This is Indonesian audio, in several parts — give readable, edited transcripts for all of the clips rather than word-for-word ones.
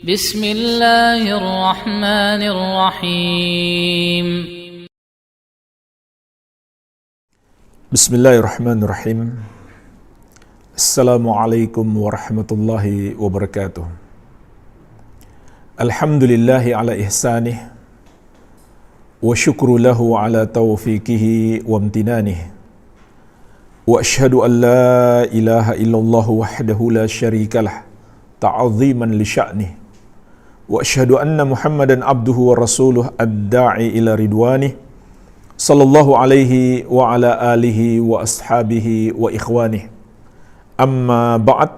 Bismillahirrahmanirrahim. Bismillahirrahmanirrahim. Assalamualaikum warahmatullahi wabarakatuh. Alhamdulillahi ala ihsanih wa syukru lahu ala taufiqihi wa amtinanih. Wa ashhadu an la ilaha illallah wahdahu la syarikalah ta'ziman li sya'nih. Wa ashhadu anna Muhammadan abduhu wa rasuluh ad-da'i ila ridwanih. Sallallahu alaihi wa ala alihi wa ashabihi wa ikhwanih. Amma ba'd.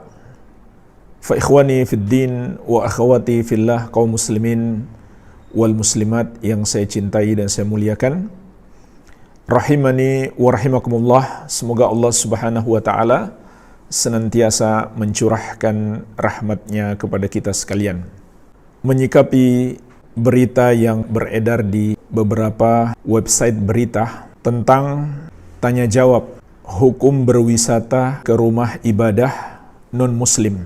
Fa ikhwani fid din wa akhwati fillah, kaum muslimin wal muslimat yang saya cintai dan saya muliakan. Rahimani wa rahimakumullah. Semoga Allah subhanahu wa ta'ala senantiasa mencurahkan rahmatnya kepada kita sekalian. Menyikapi berita yang beredar di beberapa website berita tentang tanya jawab hukum berwisata ke rumah ibadah non-muslim.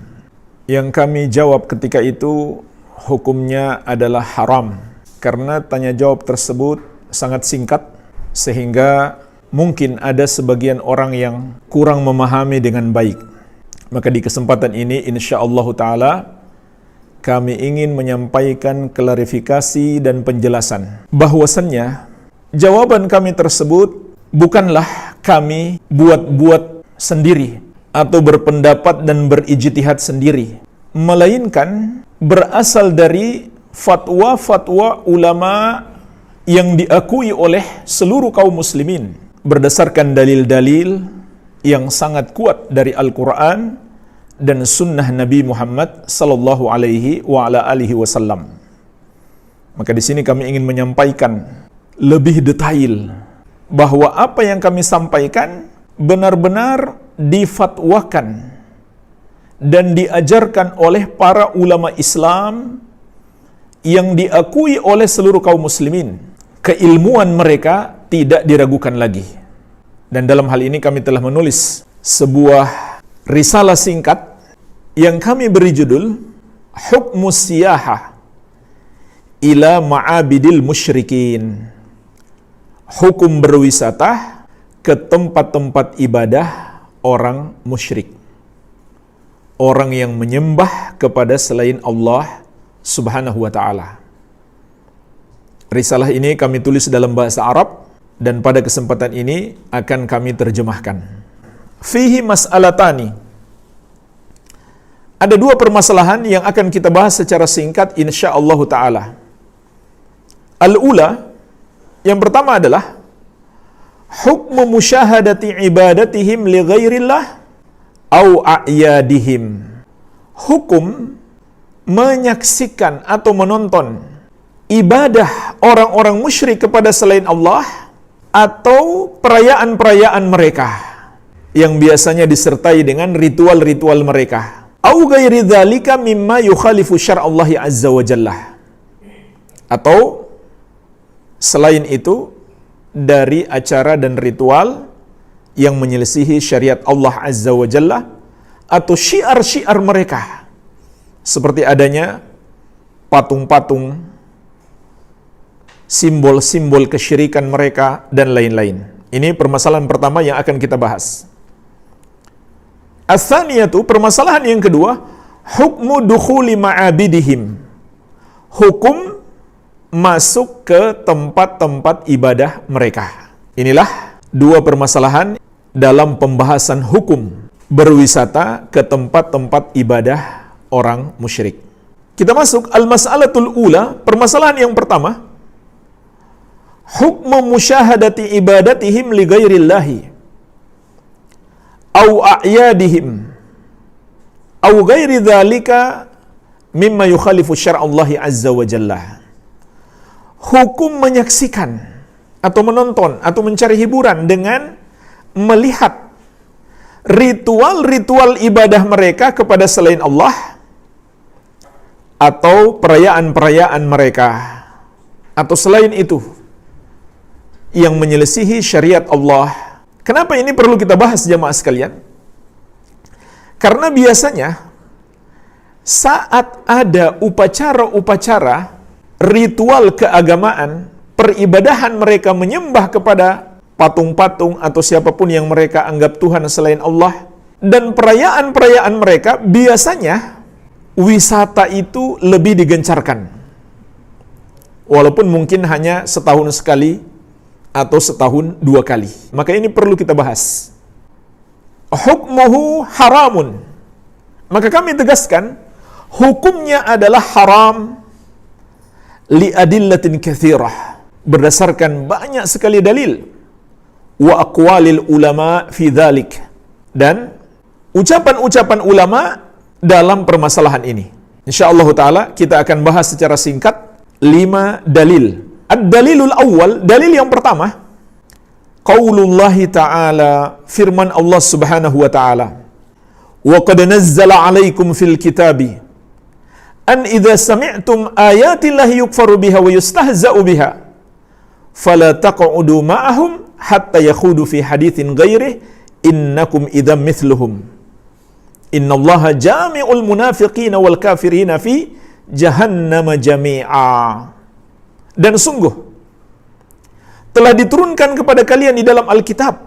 Yang kami jawab ketika itu hukumnya adalah haram, karena tanya jawab tersebut sangat singkat sehingga mungkin ada sebagian orang yang kurang memahami dengan baik. Maka di kesempatan ini insyaallah ta'ala kami ingin menyampaikan klarifikasi dan penjelasan bahwasannya jawaban kami tersebut bukanlah kami buat-buat sendiri atau berpendapat dan berijtihad sendiri, melainkan berasal dari fatwa-fatwa ulama yang diakui oleh seluruh kaum muslimin berdasarkan dalil-dalil yang sangat kuat dari Al-Quran dan sunnah Nabi Muhammad sallallahu alaihi wa ala alihi wasallam. Maka di sini kami ingin menyampaikan lebih detail bahwa apa yang kami sampaikan benar-benar difatwakan dan diajarkan oleh para ulama Islam yang diakui oleh seluruh kaum muslimin. Keilmuan mereka tidak diragukan lagi. Dan dalam hal ini kami telah menulis sebuah risalah singkat yang kami beri judul Hukmus Siyahah ila Ma'abidil Musyrikin. Hukum berwisata ke tempat-tempat ibadah orang musyrik, orang yang menyembah kepada selain Allah subhanahu wa ta'ala. Risalah ini kami tulis dalam bahasa Arab dan pada kesempatan ini akan kami terjemahkan. Fihi mas'alatani. Ada dua permasalahan yang akan kita bahas secara singkat insyaallah ta'ala. Al-ula, yang pertama adalah hukmu musyahadati ibadatihim li ghairillah au a'yadihim. Hukum menyaksikan atau menonton ibadah orang-orang musyrik kepada selain Allah atau perayaan-perayaan mereka yang biasanya disertai dengan ritual-ritual mereka. Au ghairi dzalika mimma yukhalifu syar'allahi azza wa jalla. Atau selain itu dari acara dan ritual yang menyelisihi syariat Allah azza wa jalla atau syiar-syiar mereka, seperti adanya patung-patung, simbol-simbol kesyirikan mereka, dan lain-lain. Ini permasalahan pertama yang akan kita bahas. Ats-tsaniyatu, permasalahan yang kedua, hukmu dukhuli ma'abidihim. Hukum masuk ke tempat-tempat ibadah mereka. Inilah dua permasalahan dalam pembahasan hukum berwisata ke tempat-tempat ibadah orang musyrik. Kita masuk al-mas'alatul ula, permasalahan yang pertama, hukmu musyahadati ibadatihim li ghairillahi au a'yadihim au ghairi dzalika mimma yukhalifu syar'allahi azza wa jalla. Hukum menyaksikan atau menonton atau mencari hiburan dengan melihat ritual-ritual ibadah mereka kepada selain Allah atau perayaan-perayaan mereka atau selain itu yang menyelisihi syariat Allah. Kenapa ini perlu kita bahas jamaah sekalian? Karena biasanya saat ada upacara-upacara, ritual keagamaan, peribadahan mereka menyembah kepada patung-patung atau siapapun yang mereka anggap Tuhan selain Allah, dan perayaan-perayaan mereka, biasanya wisata itu lebih digencarkan. Walaupun mungkin hanya setahun sekali atau setahun 2 kali. Maka ini perlu kita bahas. Hukmuhu haramun. Maka kami tegaskan, hukumnya adalah haram li adillatin katsirah. Berdasarkan banyak sekali dalil. Wa aqwalil ulama fi dzalik. Dan ucapan-ucapan ulama dalam permasalahan ini. Insyaallah taala kita akan bahas secara singkat 5 dalil. Ad-dalilul awal, dalil yang pertama, qaulullahi ta'ala, firman Allah Subhanahu wa ta'ala. Wa qad nazzala 'alaikum fil kitabi an idza sami'tum ayatillahi yukfaru biha wa yustahza'u biha fala taq'udu ma'ahum hatta yakhudu fi haditsin ghairihi innakum idzam mithluhum. Innallaha jami'ul munafiqina wal kafirina fi jahannam jami'a. Dan sungguh telah diturunkan kepada kalian di dalam Alkitab,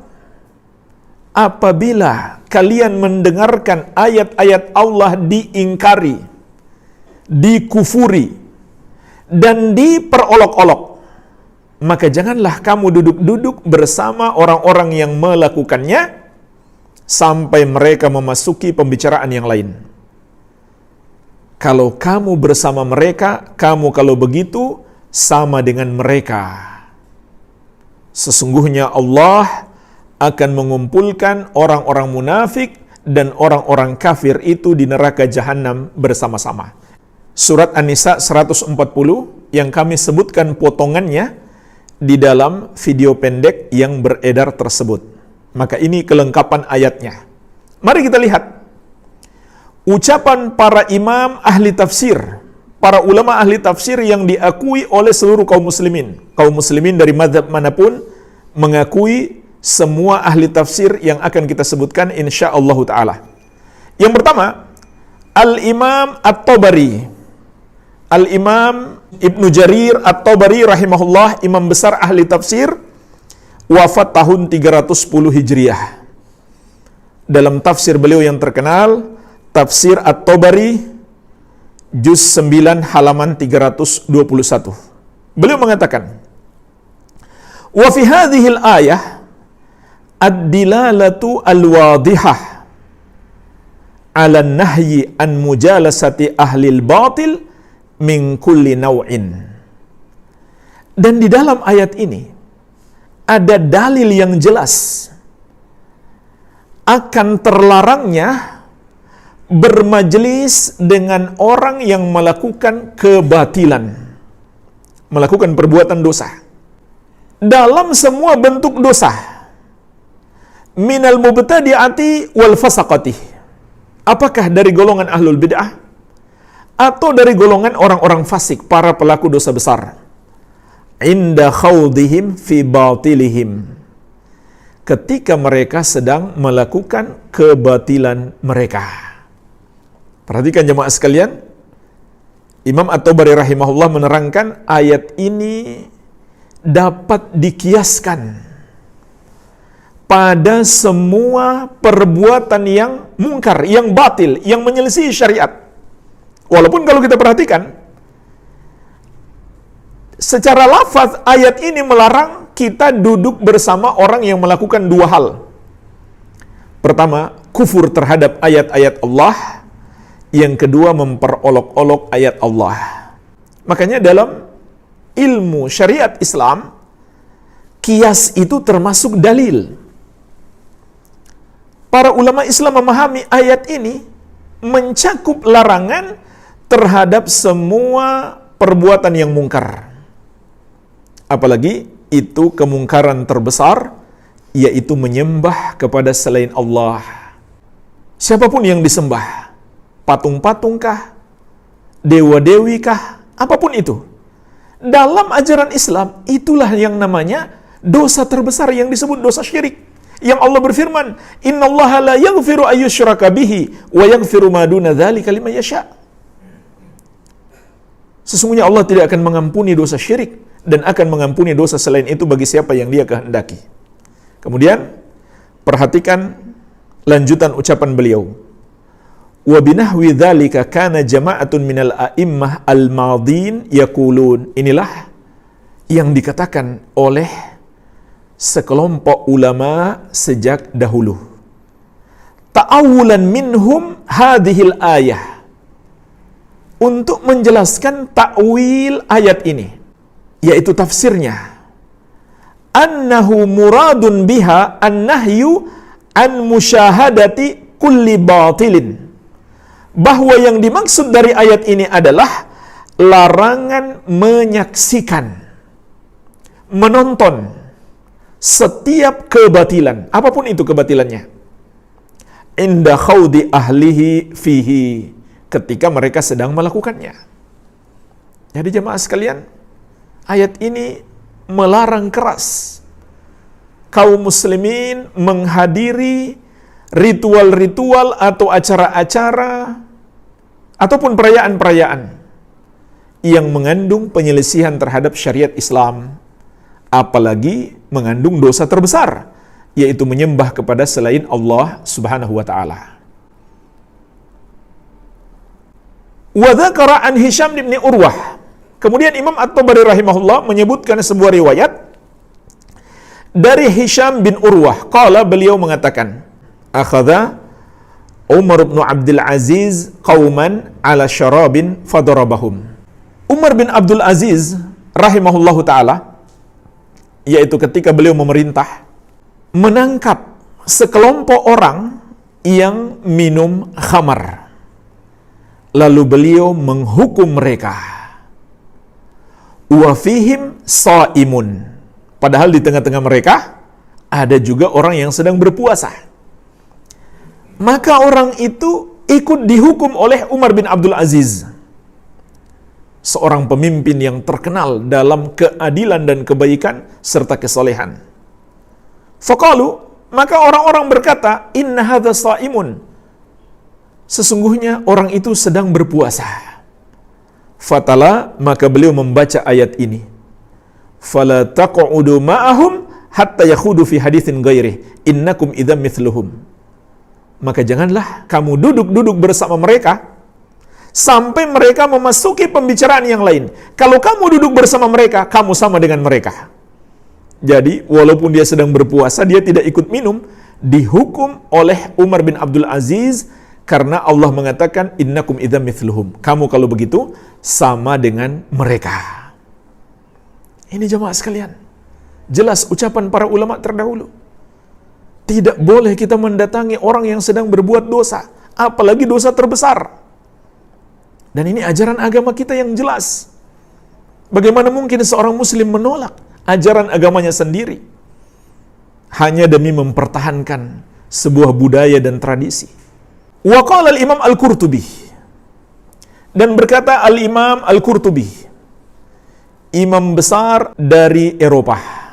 apabila kalian mendengarkan ayat-ayat Allah diingkari, dikufuri, dan diperolok-olok, maka janganlah kamu duduk-duduk bersama orang-orang yang melakukannya sampai mereka memasuki pembicaraan yang lain. Kalau kamu bersama mereka, kamu kalau begitu sama dengan mereka. Sesungguhnya Allah akan mengumpulkan orang-orang munafik dan orang-orang kafir itu di neraka jahanam bersama-sama. Surat An-Nisa 140 yang kami sebutkan potongannya di dalam video pendek yang beredar tersebut. Maka ini kelengkapan ayatnya. Mari kita lihat ucapan para imam ahli tafsir, para ulama ahli tafsir yang diakui oleh seluruh kaum muslimin. Kaum muslimin dari mazhab manapun mengakui semua ahli tafsir yang akan kita sebutkan insyaallah ta'ala. Yang pertama, Al-Imam At-Tabari. Al-Imam Ibnu Jarir At-Tabari rahimahullah, imam besar ahli tafsir, wafat tahun 310 Hijriah. Dalam tafsir beliau yang terkenal, Tafsir At-Tabari, juz 9 halaman 321. Beliau mengatakan, wa fi hadhil ayah ad-dilalatu al-wadihah ala nahyi an mujalasati ahlil batil min kulli naw'in. Dan di dalam ayat ini ada dalil yang jelas akan terlarangnya bermajlis dengan orang yang melakukan kebatilan, melakukan perbuatan dosa dalam semua bentuk dosa, minal mubtadi'ati wal fasaqati, apakah dari golongan ahlul bid'ah atau dari golongan orang-orang fasik, para pelaku dosa besar, inda khawdihim fi batilihim, ketika mereka sedang melakukan kebatilan mereka. Perhatikan jemaah sekalian, Imam At-Tabari rahimahullah menerangkan ayat ini dapat dikiaskan pada semua perbuatan yang mungkar, yang batil, yang menyelisih syariat. Walaupun kalau kita perhatikan, secara lafaz ayat ini melarang kita duduk bersama orang yang melakukan 2 hal. Pertama, kufur terhadap ayat-ayat Allah. Yang kedua, memperolok-olok ayat Allah. Makanya dalam ilmu syariat Islam, qiyas itu termasuk dalil. Para ulama Islam memahami ayat ini mencakup larangan terhadap semua perbuatan yang mungkar. Apalagi itu kemungkaran terbesar, yaitu menyembah kepada selain Allah. Siapapun yang disembah, patung-patungkah, dewa-dewikah, apapun itu, dalam ajaran Islam, itulah yang namanya dosa terbesar yang disebut dosa syirik. Yang Allah berfirman, innallaha la yaghfiru ayyushraka bihi wa yaghfiru ma duna dzalika liman yasha. Sesungguhnya Allah tidak akan mengampuni dosa syirik dan akan mengampuni dosa selain itu bagi siapa yang Dia kehendaki. Kemudian perhatikan lanjutan ucapan beliau. Wa binahwi dzalika kana jama'atun minal a'immah al-madin yaqulun. Inilah yang dikatakan oleh sekelompok ulama sejak dahulu. Ta'awulan minhum hadhil ayah. Untuk menjelaskan takwil ayat ini, yaitu tafsirnya. Annahu muradun biha an-nahyu an musyahadati kulli batilin. Bahwa yang dimaksud dari ayat ini adalah larangan menyaksikan, menonton setiap kebatilan, apapun itu kebatilannya. Inda khawdi ahlihi fihi, ketika mereka sedang melakukannya. Jadi jemaah sekalian, ayat ini melarang keras kaum muslimin menghadiri ritual-ritual atau acara-acara ataupun perayaan-perayaan yang mengandung penyelisihan terhadap syariat Islam, apalagi mengandung dosa terbesar, yaitu menyembah kepada selain Allah Subhanahu wa taala. Wa dzakara an Hisham bin Urwah. Kemudian Imam At-Tabari rahimahullah menyebutkan sebuah riwayat dari Hisham bin Urwah. Qala, beliau mengatakan, akhadha Umar bin Abdul Aziz qauman ala syarabin fadarabahum. Umar bin Abdul Aziz rahimahullahu taala, yaitu ketika beliau memerintah, menangkap sekelompok orang yang minum khamar. Lalu beliau menghukum mereka. Wa fihim shaimun. Padahal di tengah-tengah mereka ada juga orang yang sedang berpuasa. Maka orang itu ikut dihukum oleh Umar bin Abdul Aziz, seorang pemimpin yang terkenal dalam keadilan dan kebaikan serta kesolehan. Faqalu, maka orang-orang berkata, inna hadza shaimun. Sesungguhnya orang itu sedang berpuasa. Fatala, maka beliau membaca ayat ini. Fala taq'udu ma'ahum hatta yakhudu fi haditsin ghairih innakum idzam mithluhum. Maka janganlah kamu duduk-duduk bersama mereka sampai mereka memasuki pembicaraan yang lain. Kalau kamu duduk bersama mereka, kamu sama dengan mereka. Jadi, walaupun dia sedang berpuasa, dia tidak ikut minum, dihukum oleh Umar bin Abdul Aziz karena Allah mengatakan innakum idzam mithluhum. Kamu kalau begitu sama dengan mereka. Ini jemaah sekalian, jelas ucapan para ulama terdahulu. Tidak boleh kita mendatangi orang yang sedang berbuat dosa, apalagi dosa terbesar. Dan ini ajaran agama kita yang jelas. Bagaimana mungkin seorang muslim menolak ajaran agamanya sendiri hanya demi mempertahankan sebuah budaya dan tradisi? Wa qala al-Imam Al-Qurtubi, dan berkata Al-Imam Al-Qurtubi, imam besar dari Eropah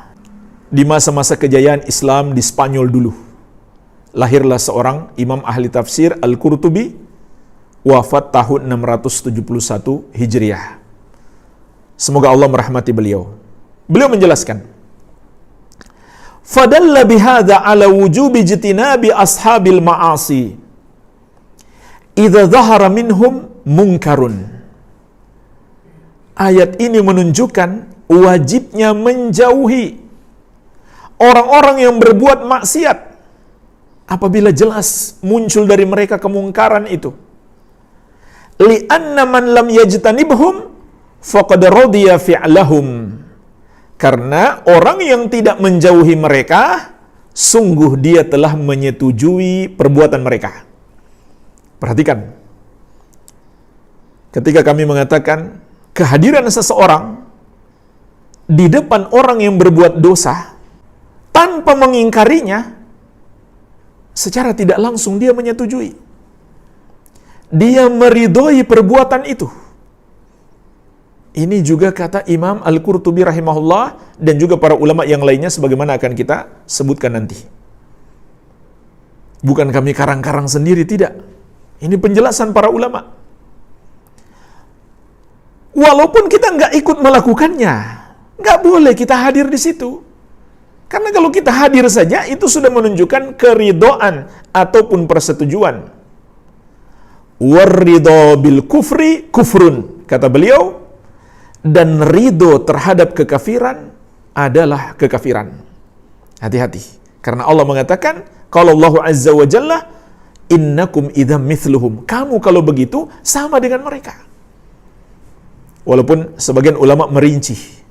di masa-masa kejayaan Islam di Spanyol dulu. Lahirlah seorang imam ahli tafsir Al-Qurtubi, wafat tahun 671 Hijriah. Semoga Allah merahmati beliau. Beliau menjelaskan, fadalla bihadza ala wujubi jitinabi ashabil ma'asi idza dhahara minhum munkarun. Ayat ini menunjukkan wajibnya menjauhi orang-orang yang berbuat maksiat apabila jelas muncul dari mereka kemungkaran itu. Li'anna man lam yajtanibhum faqad radiya fi'lahum. Karena orang yang tidak menjauhi mereka, sungguh dia telah menyetujui perbuatan mereka. Perhatikan, ketika kami mengatakan kehadiran seseorang di depan orang yang berbuat dosa tanpa mengingkarinya, secara tidak langsung dia menyetujui. Dia meridhoi perbuatan itu. Ini juga kata Imam Al-Qurtubi rahimahullah dan juga para ulama yang lainnya sebagaimana akan kita sebutkan nanti. Bukan kami karang-karang sendiri, tidak. Ini penjelasan para ulama. Walaupun kita nggak ikut melakukannya, nggak boleh kita hadir di situ. Karena kalau kita hadir saja, itu sudah menunjukkan keridhaan ataupun persetujuan. Warridho bil kufri kufrun, kata beliau, dan ridho terhadap kekafiran adalah kekafiran. Hati-hati, karena Allah mengatakan, kalau Allah Azza wa Jalla, innakum idzam mithluhum, kamu kalau begitu sama dengan mereka. Walaupun sebagian ulama merinci,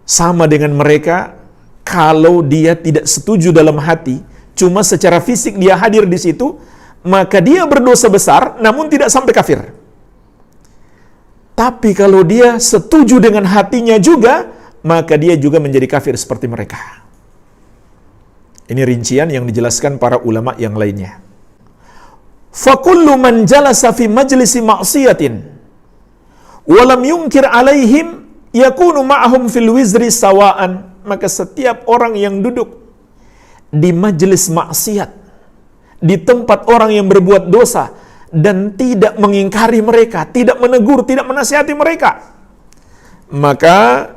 sama dengan mereka kalau dia tidak setuju dalam hati, cuma secara fisik dia hadir di situ, maka dia berdosa besar namun tidak sampai kafir. Tapi kalau dia setuju dengan hatinya juga, maka dia juga menjadi kafir seperti mereka. Ini rincian yang dijelaskan para ulama yang lainnya. Fakullu man jalasa fi majlisi ma'siyatin walam yungkir alaihim yakunu ma'ahum fil wizri sawaan. Maka setiap orang yang duduk di majelis maksiat, di tempat orang yang berbuat dosa, dan tidak mengingkari mereka, tidak menegur, tidak menasihati mereka, maka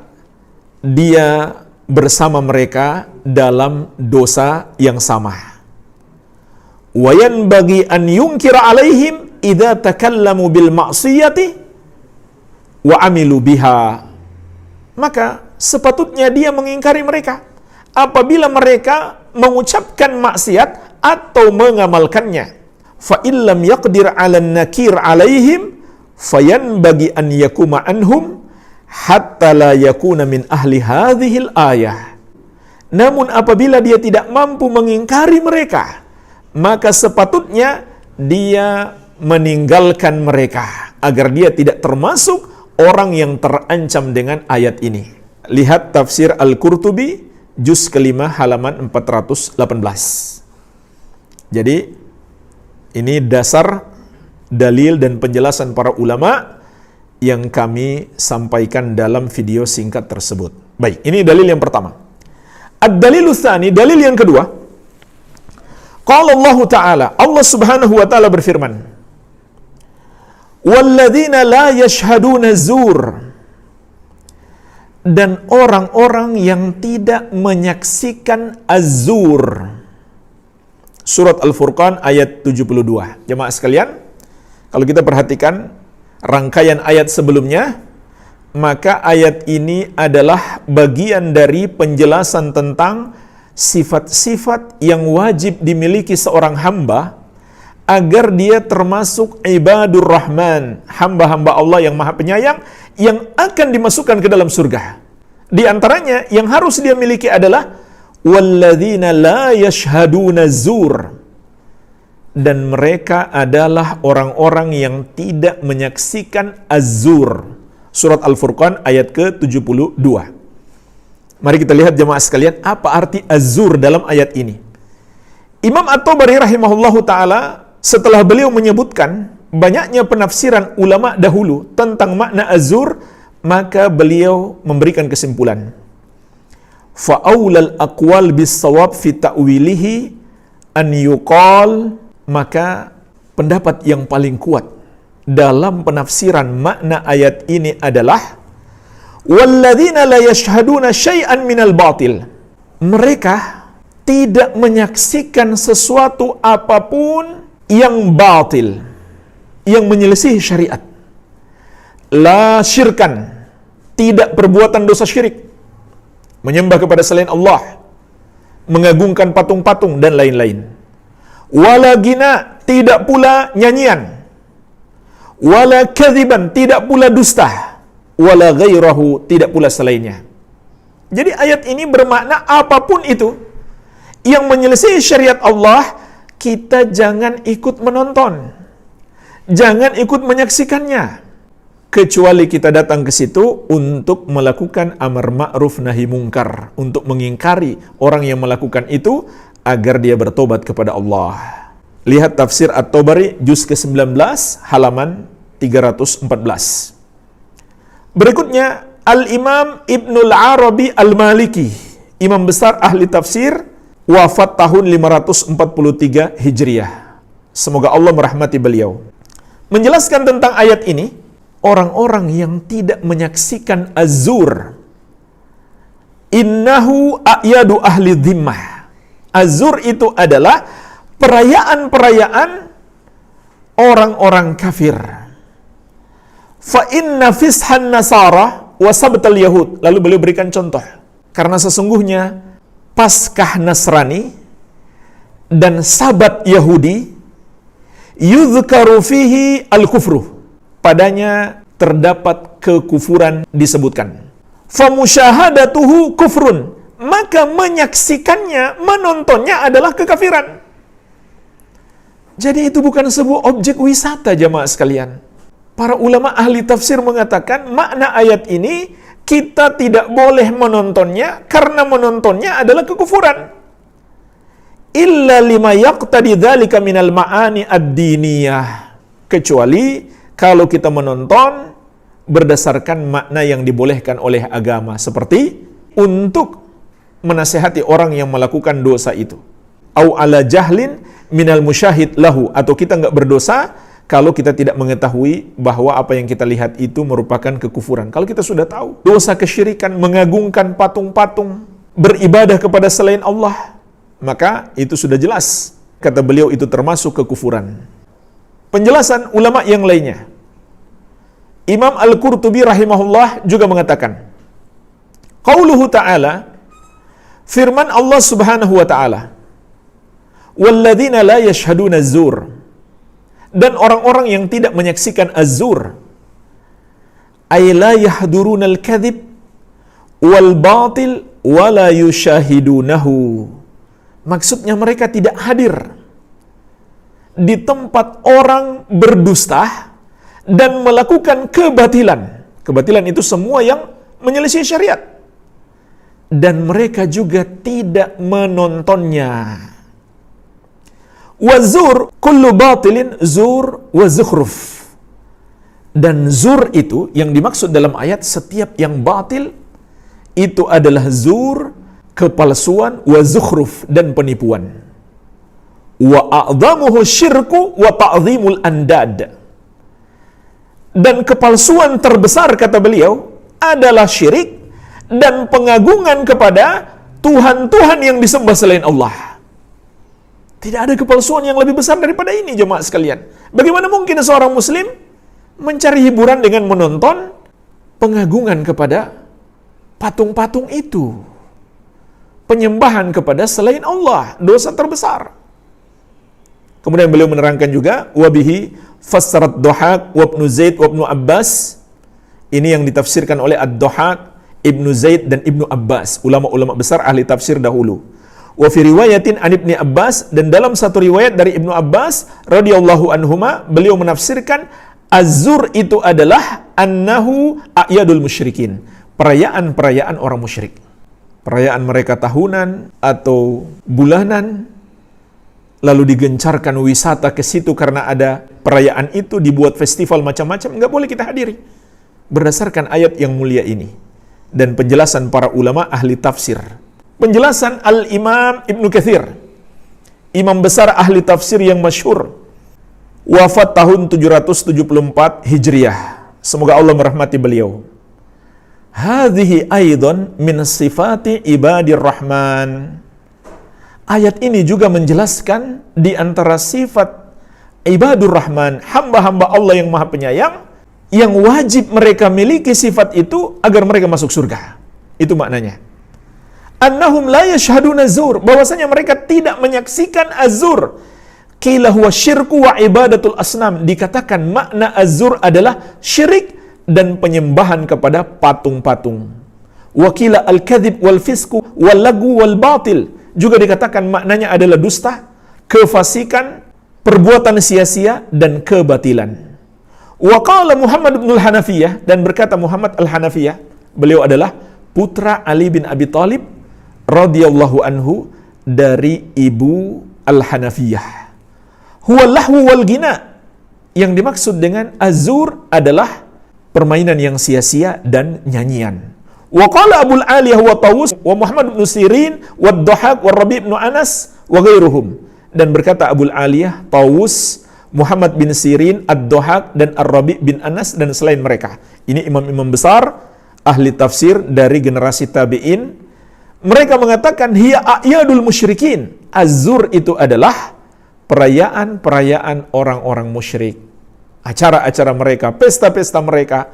dia bersama mereka dalam dosa yang sama. Wayan bagi an yungkira alaihim idza takallamu bil ma'siyati wa amilu biha. Maka sepatutnya dia mengingkari mereka apabila mereka mengucapkan maksiat atau mengamalkannya. Fa illam yaqdir 'alan nakir 'alaihim fayanbaghi an yakuma anhum hatta la yakuna min ahli hadhil ayah. Namun apabila dia tidak mampu mengingkari mereka, maka sepatutnya dia meninggalkan mereka agar dia tidak termasuk orang yang terancam dengan ayat ini. Lihat tafsir Al-Qurtubi juz kelima halaman 418. Jadi ini dasar dalil dan penjelasan para ulama yang kami sampaikan dalam video singkat tersebut. Baik, ini dalil yang pertama. Ad-dalilu tsani, dalil yang kedua. Qala Allah Ta'ala, Allah Subhanahu wa taala berfirman, "Walladzina la yashhaduna zur." Dan orang-orang yang tidak menyaksikan az-zur. Surat Al-Furqan ayat 72. Jemaah sekalian, kalau kita perhatikan rangkaian ayat sebelumnya, maka ayat ini adalah bagian dari penjelasan tentang sifat-sifat yang wajib dimiliki seorang hamba agar dia termasuk ibadur rahman, hamba-hamba Allah yang maha penyayang, yang akan dimasukkan ke dalam surga. Di antaranya yang harus dia miliki adalah walladzina la yashhaduna zur. Dan mereka adalah orang-orang yang tidak menyaksikan az-zur. Surat Al-Furqan ayat ke-72. Mari kita lihat jemaah sekalian, apa arti az-zur dalam ayat ini. Imam At-Tabari rahimahullahu ta'ala, setelah beliau menyebutkan banyaknya penafsiran ulama dahulu tentang makna az-zur, maka beliau memberikan kesimpulan. Fa'aulal aqwal bis-shawab fi ta'wilihi an yuqal, maka pendapat yang paling kuat dalam penafsiran makna ayat ini adalah walladzina la yashhaduna syai'an minal batil. Mereka tidak menyaksikan sesuatu apapun yang batil, yang menyelisih syariat. La syirkan, tidak perbuatan dosa syirik, menyembah kepada selain Allah, mengagungkan patung-patung dan lain-lain. Wala gina, tidak pula nyanyian. Wala kadhiban, tidak pula dusta. Wala ghairahu, tidak pula selainnya. Jadi ayat ini bermakna apapun itu yang menyelisih syariat Allah, kita jangan ikut menonton, jangan ikut menyaksikannya, kecuali kita datang ke situ untuk melakukan amar ma'ruf nahi mungkar, untuk mengingkari orang yang melakukan itu agar dia bertobat kepada Allah. Lihat tafsir At-Tabari juz ke-19 halaman 314. Berikutnya Al-Imam Ibnul Arabi Al-Maliki, imam besar ahli tafsir, wafat tahun 543 Hijriah. Semoga Allah merahmati beliau. Menjelaskan tentang ayat ini, orang-orang yang tidak menyaksikan az-zur. Innahu a'yadu ahli dhimmah. Az-zur itu adalah perayaan-perayaan orang-orang kafir. Fa inna fishan nasara wa sabtal yahud. Lalu beliau berikan contoh. Karena sesungguhnya Paskah Nasrani dan Sabat Yahudi yudhkaru fihi al-kufru. Padanya terdapat kekufuran disebutkan. Famusyahadatuhu kufrun. Maka menyaksikannya, menontonnya adalah kekafiran. Jadi itu bukan sebuah objek wisata, jamaah sekalian. Para ulama ahli tafsir mengatakan makna ayat ini kita tidak boleh menontonnya karena menontonnya adalah kekufuran. Illa lima yaqtadi dzalika minal ma'ani ad-diniyah. Kecuali kalau kita menonton berdasarkan makna yang dibolehkan oleh agama, seperti untuk menasihati orang yang melakukan dosa itu. Au ala jahlin minal musyahid lahu, atau kita enggak berdosa kalau kita tidak mengetahui bahwa apa yang kita lihat itu merupakan kekufuran. Kalau kita sudah tahu, dosa kesyirikan, mengagungkan patung-patung, beribadah kepada selain Allah, maka itu sudah jelas. Kata beliau itu termasuk kekufuran. Penjelasan ulama yang lainnya. Imam Al-Qurtubi rahimahullah juga mengatakan, qauluhu ta'ala, firman Allah subhanahu wa ta'ala, walladzina la yashhaduna az-zur, dan orang-orang yang tidak menyaksikan az-zur, ay la yahduruna al-kadhib wal batil wa la yushahidunahu. Maksudnya mereka tidak hadir di tempat orang berdusta dan melakukan kebatilan. Kebatilan itu semua yang menyelisih syariat. Dan mereka juga tidak menontonnya. Wazur kullu batilin zur wa zukhruf. Dan zur itu yang dimaksud dalam ayat setiap yang batil itu adalah zur, kepalsuan, wa zukhruf, dan penipuan. Wa a'dhamuhu syirku wa ta'zimul andad. Dan kepalsuan terbesar, kata beliau, adalah syirik dan pengagungan kepada Tuhan-Tuhan yang disembah selain Allah. Tidak ada kepalsuan yang lebih besar daripada ini, jemaah sekalian. Bagaimana mungkin seorang muslim mencari hiburan dengan menonton pengagungan kepada patung-patung itu? Penyembahan kepada selain Allah, dosa terbesar. Kemudian beliau menerangkan juga, wabihi fassarat Dhahak wa Ibnu Zaid wa Ibnu Abbas. Ini yang ditafsirkan oleh Ad-Dhahak, Ibnu Zaid, dan Ibnu Abbas, ulama-ulama besar ahli tafsir dahulu. Wa fi riwayatin an Ibnu Abbas, dan dalam satu riwayat dari Ibnu Abbas radhiyallahu anhuma, beliau menafsirkan az-zur itu adalah annahu a'yadul musyrikin, perayaan-perayaan orang musyrik. Perayaan mereka tahunan atau bulanan, lalu digencarkan wisata ke situ karena ada perayaan itu, dibuat festival macam-macam, enggak boleh kita hadiri. Berdasarkan ayat yang mulia ini dan penjelasan para ulama ahli tafsir. Penjelasan Al-Imam Ibnu Katsir, imam besar ahli tafsir yang masyhur, wafat tahun 774 Hijriah. Semoga Allah merahmati beliau. Hadhihi aidan min sifati ibadir rahman. Ayat ini juga menjelaskan di antara sifat ibadur rahman, hamba-hamba Allah yang maha penyayang, yang wajib mereka miliki sifat itu agar mereka masuk surga. Itu maknanya. Annahum la yashhaduna zur, bahwasanya mereka tidak menyaksikan az-zur. Qila huwa syirku wa ibadatul asnam, dikatakan makna az-zur adalah syirik dan penyembahan kepada patung-patung. Wa qila al-kadhib wal fisku wal lagu wal batil, juga dikatakan maknanya adalah dusta, kefasikan, perbuatan sia-sia, dan kebatilan. Wa qala Muhammad bin al-Hanafiyah, dan berkata Muhammad al-Hanafiyah, beliau adalah putra Ali bin Abi Thalib radhiyallahu anhu dari ibu al-Hanafiyah. Huwa lahu wal gina, yang dimaksud dengan az-zur adalah permainan yang sia-sia dan nyanyian. Wa qala Abul Aliyah wa Tawus wa Muhammad bin Sirin wa Dhahak wa Rabi' bin Anas wa ghairuhum, dan berkata Abul Aliyah, Tawus, Muhammad bin Sirin, Ad-Dhahak, dan Ar-Rabi bin Anas, dan selain mereka. Ini imam-imam besar, ahli tafsir dari generasi tabi'in. Mereka mengatakan, hiya a'yadul musyrikin. Az-zur itu adalah perayaan-perayaan orang-orang musyrik. Acara-acara mereka, pesta-pesta mereka,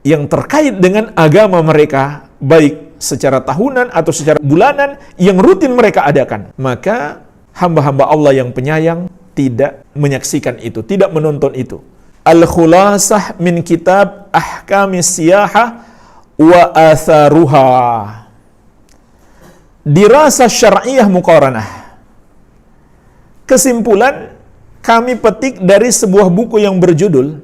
yang terkait dengan agama mereka, baik secara tahunan atau secara bulanan, yang rutin mereka adakan. Maka hamba-hamba Allah yang penyayang tidak menyaksikan itu, tidak menonton itu. Al-Khulasah min kitab Ahkamis Siyahah wa Atharuha. Dirasah Syar'iyah Muqaranah. Kesimpulan kami petik dari sebuah buku yang berjudul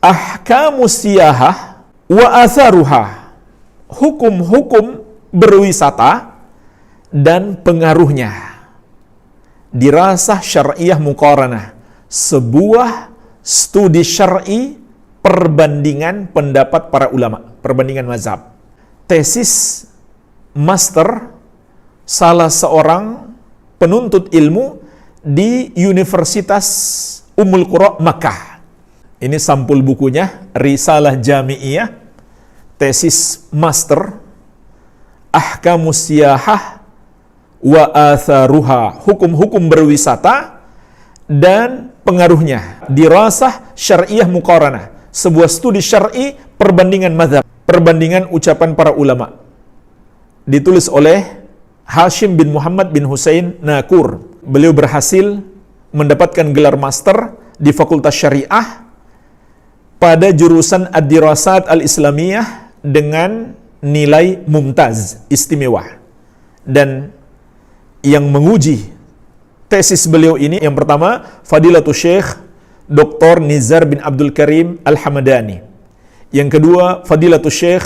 Ahkamus Siyahah wa Atharuha. Hukum-hukum berwisata dan pengaruhnya. Dirasah Syar'iyah Muqaranah, sebuah studi syar'i perbandingan pendapat para ulama, perbandingan mazhab. Tesis master salah seorang penuntut ilmu di Universitas Ummul Qura Makkah. Ini sampul bukunya, Risalah Jami'iyah, tesis master, Ahkamus Siyahah wa Atharuha, hukum-hukum berwisata dan pengaruhnya. Dirasah Syar'iyah Muqaranah, sebuah studi syar'i perbandingan mazhab, perbandingan ucapan para ulama. Ditulis oleh Hashim bin Muhammad bin Husain Nakur. Beliau berhasil mendapatkan gelar master di Fakultas Syariah pada jurusan Ad-Dirasat Al-Islamiyah dengan nilai mumtaz, istimewa. Dan yang menguji tesis beliau ini, yang pertama, Fadilatul Syekh Dr. Nizar bin Abdul Karim Al-Hamadani. Yang kedua, Fadilatul Syekh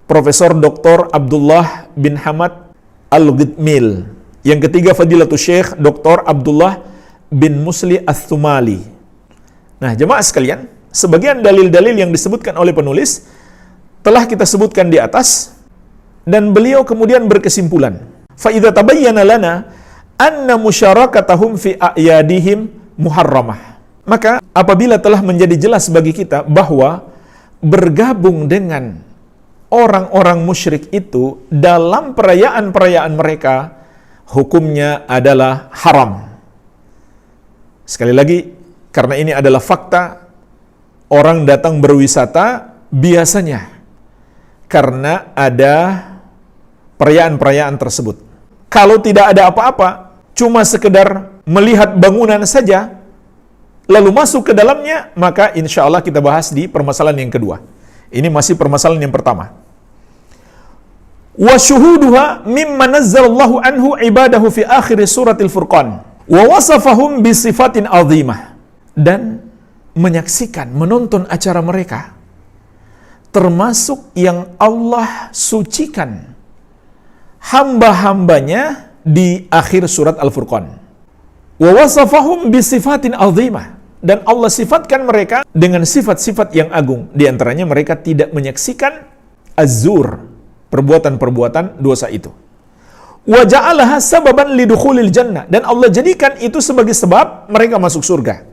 Profesor Dr. Abdullah bin Hamad Al-Ghidmil. Yang ketiga, Fadilatul Syekh Dr. Abdullah bin Musli Ats-Tsumali. Nah, jemaah sekalian, sebagian dalil-dalil yang disebutkan oleh penulis telah kita sebutkan di atas, dan beliau kemudian berkesimpulan, fa idza tabayyana lana anna musyarakatahum fi a'yadihim muharramah. Maka apabila telah menjadi jelas bagi kita bahwa bergabung dengan orang-orang musyrik itu dalam perayaan-perayaan mereka, hukumnya adalah haram. Sekali lagi, karena ini adalah fakta, orang datang berwisata biasanya karena ada perayaan-perayaan tersebut. Kalau tidak ada apa-apa, cuma sekedar melihat bangunan saja, lalu masuk ke dalamnya, maka insya Allah kita bahas di permasalahan yang kedua. Ini masih permasalahan yang pertama. Wa syuhuduha mimma nazzalallahu anhu ibadahu fi akhir suratil Furqan wa wasafahum bi sifatin azimah. Dan menyaksikan, menonton acara mereka, termasuk yang Allah sucikan hamba-hambanya di akhir surat Al-Furqan. Wa wasafahum bi sifatin azimah. Dan Allah sifatkan mereka dengan sifat-sifat yang agung. Di antaranya mereka tidak menyaksikan az-zur, perbuatan-perbuatan dosa itu. Wa ja'alaha sababan lidukhulil jannah. Dan Allah jadikan itu sebagai sebab mereka masuk surga.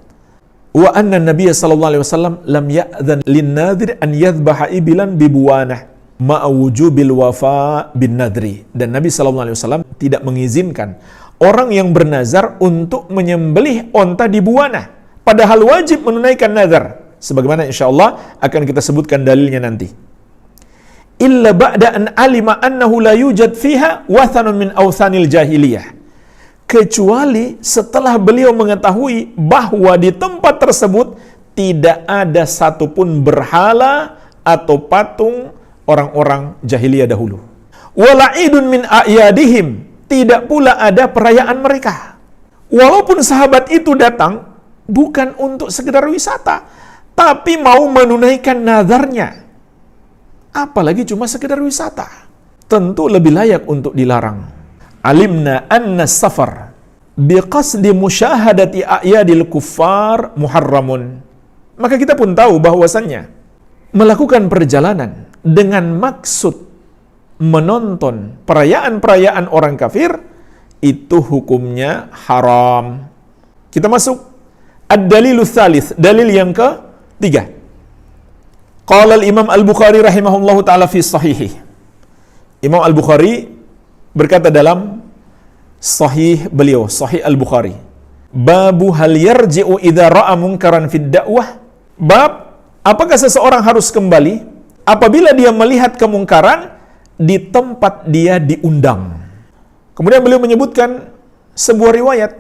Wa anna Nabiya sallallahu alaihi wasallam lam ya'dhan lin-nadhir an yadhbaha ibilan bibuwanah ma'a wujubil wafa bin nadri. Dan Nabi sallallahu alaihi wasallam tidak mengizinkan orang yang bernazar untuk menyembelih onta di buwana, padahal wajib menunaikan nazar, sebagaimana insyaallah akan kita sebutkan dalilnya nanti. Illa ba'da an alima annahu la yujad fiha wathanun min awthanil jahiliyah. Kecuali setelah beliau mengetahui bahwa di tempat tersebut tidak ada satupun berhala atau patung orang-orang jahiliyah dahulu. Wala'idun min a'yadihim, tidak pula ada perayaan mereka. Walaupun sahabat itu datang bukan untuk sekedar wisata, tapi mau menunaikan nazarnya, apalagi cuma sekedar wisata, tentu lebih layak untuk dilarang. Alimna anna safar biqasdi musyahadati a'yadil kuffar muharramun. Maka kita pun tahu bahwasannya melakukan perjalanan dengan maksud menonton perayaan-perayaan orang kafir itu hukumnya haram. Kita masuk Ad-dalilul tsalits, dalil yang ketiga. Qala al-Imam Al-Bukhari rahimahullahu taala fi sahihi. Imam Al-Bukhari berkata dalam sahih beliau, Sahih Al-Bukhari, babu hal yarji'u idza ra'a munkaran fid da'wah. Bab apakah seseorang harus kembali apabila dia melihat kemungkaran di tempat dia diundang. Kemudian beliau menyebutkan sebuah riwayat,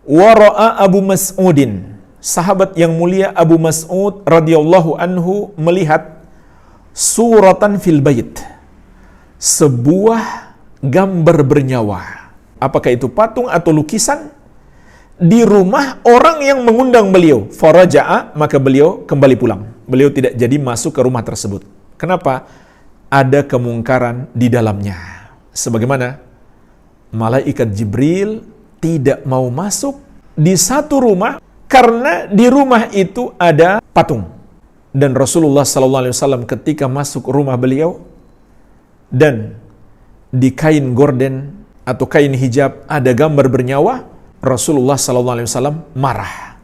wa ra'a Abu Mas'udin, sahabat yang mulia Abu Mas'ud radhiyallahu anhu melihat suratan fil bait, sebuah gambar bernyawa. Apakah itu patung atau lukisan di rumah orang yang mengundang beliau. Faraja'a, maka beliau kembali pulang. Beliau tidak jadi masuk ke rumah tersebut. Kenapa? Ada kemungkaran di dalamnya. Sebagaimana malaikat Jibril tidak mau masuk di satu rumah karena di rumah itu ada patung. Dan Rasulullah SAW ketika masuk rumah beliau dan di kain gorden atau kain hijab ada gambar bernyawa, Rasulullah SAW marah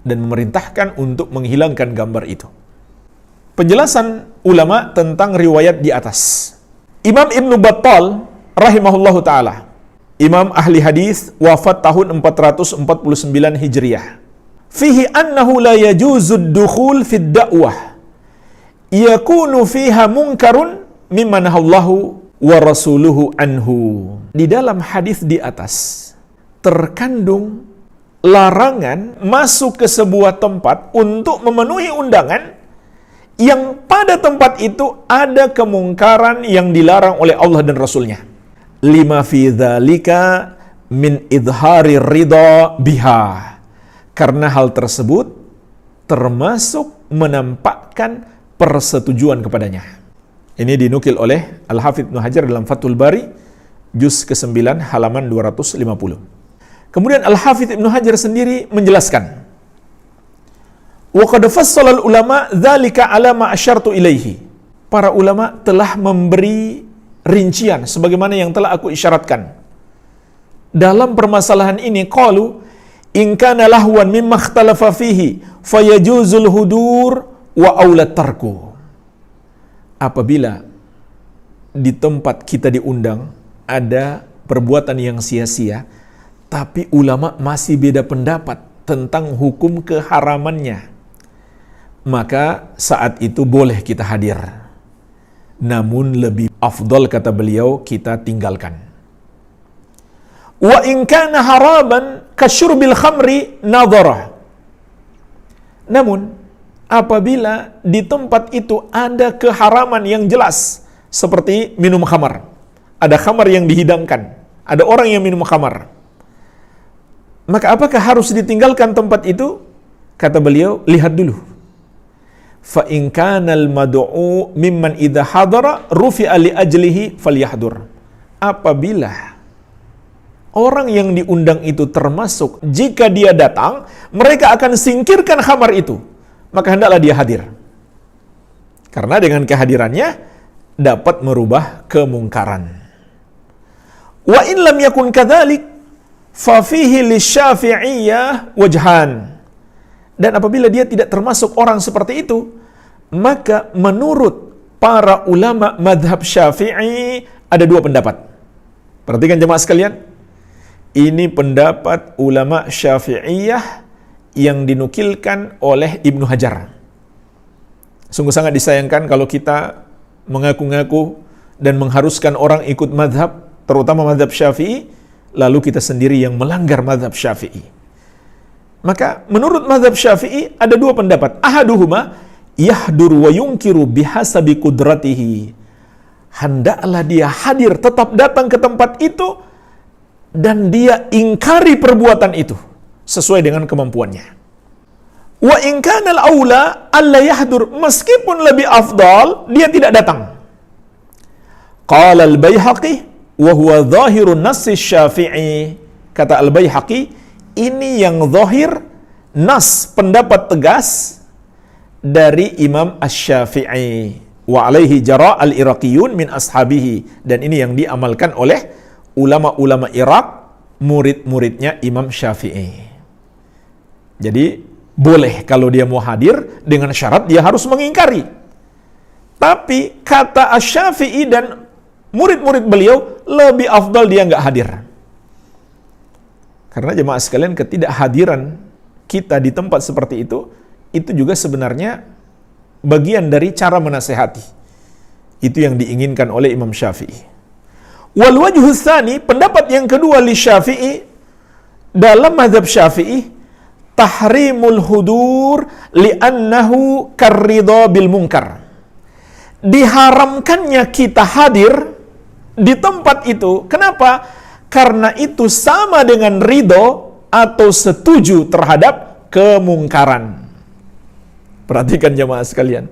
dan memerintahkan untuk menghilangkan gambar itu. Penjelasan ulama tentang riwayat di atas. Imam Ibnu Battal rahimahullahu taala, imam ahli hadis, wafat tahun 449 Hijriah. Fihi annahu la yajuzud dukhul fid da'wah yakunu fiha munkarun mimman nahallahu wa rasuluhu anhu. Di dalam hadis di atas terkandung larangan masuk ke sebuah tempat untuk memenuhi undangan yang pada tempat itu ada kemungkaran yang dilarang oleh Allah dan Rasulnya. Lima fi dzalika min idhari ridha biha. Karena hal tersebut termasuk menampakkan persetujuan kepadanya. Ini dinukil oleh Al-Hafidz Ibnu Hajar dalam Fathul Bari, juz ke-9 halaman 250. Kemudian Al-Hafidz Ibnu Hajar sendiri menjelaskan, wa qad fassala al-ulama dzalika ala ma asyartu ilaihi. Para ulama telah memberi rincian sebagaimana yang telah aku isyaratkan. Dalam permasalahan ini qalu in kana lahwan mimma ikhtalafa fihi fayajuzul hudur wa aula tarku. Apabila di tempat kita diundang ada perbuatan yang sia-sia, tapi ulama masih beda pendapat tentang hukum keharamannya, maka saat itu boleh kita hadir. Namun lebih afdal, kata beliau, kita tinggalkan. Wa in kana haraban kasyurbil khamri nadharah. Namun apabila di tempat itu ada keharaman yang jelas, seperti minum khamar, ada khamar yang dihidangkan, ada orang yang minum khamar, maka apakah harus ditinggalkan tempat itu? Kata beliau, lihat dulu. Fa in kana al-mad'u mimman idza hadara rufi'a li ajlihi falyahdur. Apabila orang yang diundang itu termasuk, jika dia datang, mereka akan singkirkan khamar itu, maka hendaklah dia hadir. Karena dengan kehadirannya dapat merubah kemungkaran. Wa in lam yakun kadzalik fa fihi lisyafi'iyyah wajhan. Dan apabila dia tidak termasuk orang seperti itu, maka menurut para ulama madhab Syafi'i ada dua pendapat. Perhatikan jemaah sekalian, ini pendapat ulama Syafi'iyah yang dinukilkan oleh Ibnu Hajar. Sungguh sangat disayangkan kalau kita mengaku-ngaku dan mengharuskan orang ikut madhab, terutama madhab Syafi'i, lalu kita sendiri yang melanggar madhab Syafi'i. Maka menurut madhab Syafi'i ada dua pendapat. Ahaduhuma yahdur wa yunkiru bihasabi kudratihi. Hendaklah dia hadir, tetap datang ke tempat itu, dan dia ingkari perbuatan itu sesuai dengan kemampuannya. Wa in kana al-aula alla yahdur, meskipun lebih afdal dia tidak datang. Qala al-Baihaqi wa huwa dhahirun nass Syafi'i. Kata al-Baihaqi, ini yang zahir nas, pendapat tegas dari Imam Asy-Syafi'i. Wa alaihi jara al-Iraqiyun min ashabihi, dan ini yang diamalkan oleh ulama-ulama Irak, murid-muridnya Imam Syafi'i. Jadi boleh kalau dia mau hadir dengan syarat dia harus mengingkari. Tapi kata Asy-Syafi'i dan murid-murid beliau, lebih afdal dia nggak hadir. Karena jemaah sekalian, ketidakhadiran kita di tempat seperti itu juga sebenarnya bagian dari cara menasehati. Itu yang diinginkan oleh Imam Syafi'i. Wal wajhu tsani, pendapat yang kedua li Syafi'i, dalam mazhab Syafi'i, tahrimul hudur li'annahu karridha bil munkar. Diharamkannya kita hadir di tempat itu. Kenapa? Karena itu sama dengan ridho atau setuju terhadap kemungkaran. Perhatikan jemaah sekalian.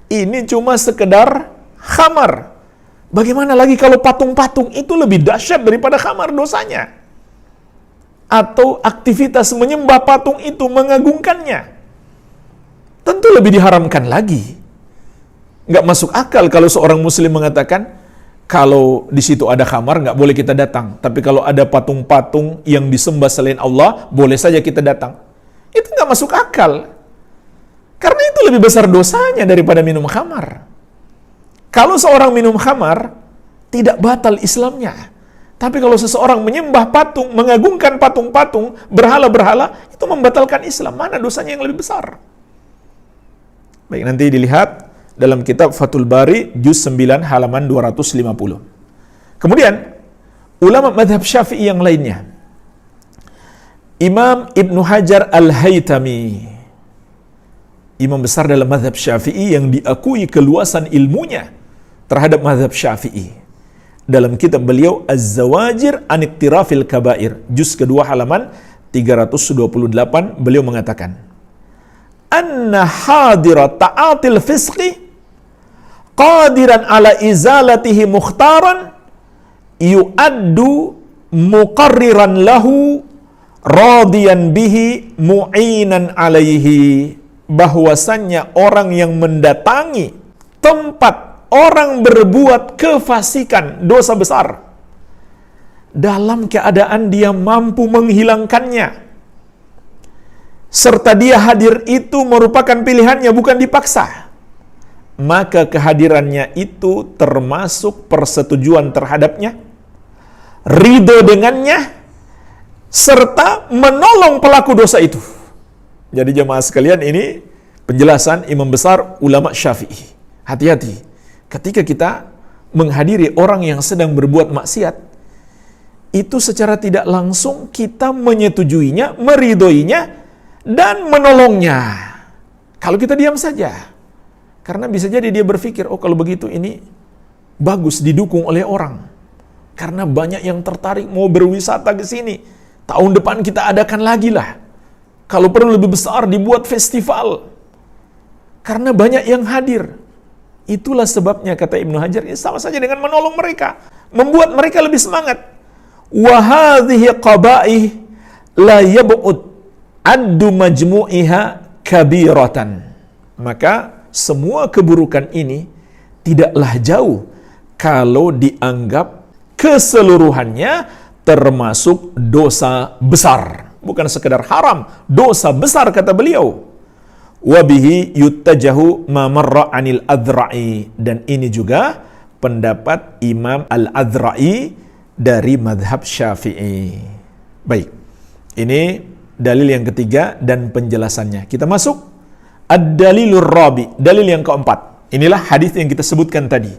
Ini cuma sekedar khamar. Bagaimana lagi kalau patung-patung itu lebih dahsyat daripada khamar dosanya? Atau aktivitas menyembah patung itu mengagungkannya? Tentu lebih diharamkan lagi. Nggak masuk akal kalau seorang muslim mengatakan, kalau di situ ada khamar, nggak boleh kita datang. Tapi kalau ada patung-patung yang disembah selain Allah, boleh saja kita datang. Itu nggak masuk akal. Karena itu lebih besar dosanya daripada minum khamar. Kalau seorang minum khamar, tidak batal Islamnya. Tapi kalau seseorang menyembah patung, mengagungkan patung-patung, berhala-berhala, itu membatalkan Islam. Mana dosanya yang lebih besar? Baik, nanti dilihat dalam kitab Fathul Bari, juz 9, halaman 250. Kemudian, ulama madhab Syafi'i yang lainnya. Imam Ibnu Hajar Al-Haytami, imam besar dalam madhab Syafi'i yang diakui keluasan ilmunya terhadap madhab Syafi'i. Dalam kitab beliau Az-Zawajir an Iktirafil Kabair, juz kedua halaman 328, beliau mengatakan, anna hadira ta'atil fisqi qadiran ala izalatihi mukhtaran yu'addu muqarriran lahu radiyan bihi mu'inan alaihi. Bahwasannya orang yang mendatangi tempat orang berbuat kefasikan, dosa besar, dalam keadaan dia mampu menghilangkannya, serta dia hadir itu merupakan pilihannya, bukan dipaksa, maka kehadirannya itu termasuk persetujuan terhadapnya, ridho dengannya, serta menolong pelaku dosa itu. Jadi jemaah sekalian, ini penjelasan imam besar ulama Syafi'i. Hati-hati ketika kita menghadiri orang yang sedang berbuat maksiat, itu secara tidak langsung kita menyetujuinya, meridhoinya, dan menolongnya. Kalau kita diam saja, karena bisa jadi dia berpikir, oh kalau begitu ini bagus didukung oleh orang, karena banyak yang tertarik mau berwisata ke sini. Tahun depan kita adakan lagi lah. Kalau perlu lebih besar, dibuat festival. Karena banyak yang hadir. Itulah sebabnya, kata Ibnu Hajar, ini sama saja dengan menolong mereka, membuat mereka lebih semangat. Wa hadhihi qaba'ih la yab'ud addu majmu'iha kabiratan. Maka semua keburukan ini tidaklah jauh kalau dianggap keseluruhannya termasuk dosa besar. Bukan sekedar haram, dosa besar, kata beliau. Wabihi yuttajahu ma marra anil Adzra'i. Dan ini juga pendapat Imam Al-Adzra'i dari madhab Syafi'i. Baik, ini dalil yang ketiga dan penjelasannya. Kita masuk ad-dalilur rabi, dalil yang keempat. Inilah hadis yang kita sebutkan tadi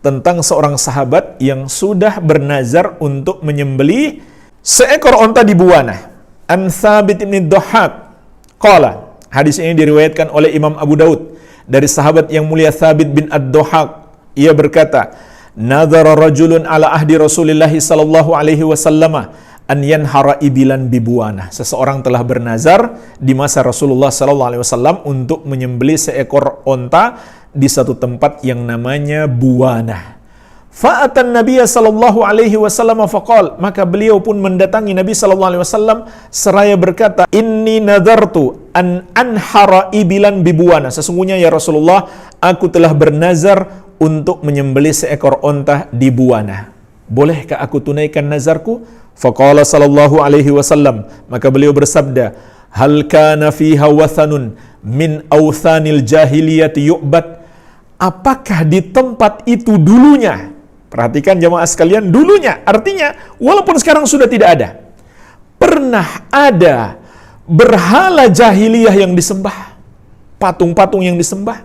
tentang seorang sahabat yang sudah bernazar untuk menyembelih seekor onta di Buwana. An Tsabit bin Dhahhak qala, hadis ini diriwayatkan oleh Imam Abu Daud dari sahabat yang mulia Tsabit bin Ad-Dhahhak. Ia berkata, nadhara rajulun ala ahdi Rasulillah sallallahu alaihi wasallam an yanhara ibilan bi Buwana. Seseorang telah bernazar di masa Rasulullah sallallahu alaihi wasallam untuk menyembelih seekor onta di satu tempat yang namanya Buwana. Fa'atan Nabiya sallallahu alaihi wasallam faqal, maka beliau pun mendatangi Nabi sallallahu alaihi wasallam seraya berkata, inni nadartu an anhara ibilan bi Buwana. Sesungguhnya ya Rasulullah, aku telah bernazar untuk menyembelih seekor onta di Buwana. Bolehkah aku tunaikan nazarku? Faqala sallallahu alaihi wasallam, maka beliau bersabda, hal kana fiha wathanun min awthanil jahiliyati yu'bad, apakah di tempat itu dulunya, perhatikan jemaah sekalian, dulunya artinya walaupun sekarang sudah tidak ada, pernah ada berhala jahiliyah yang disembah, patung-patung yang disembah?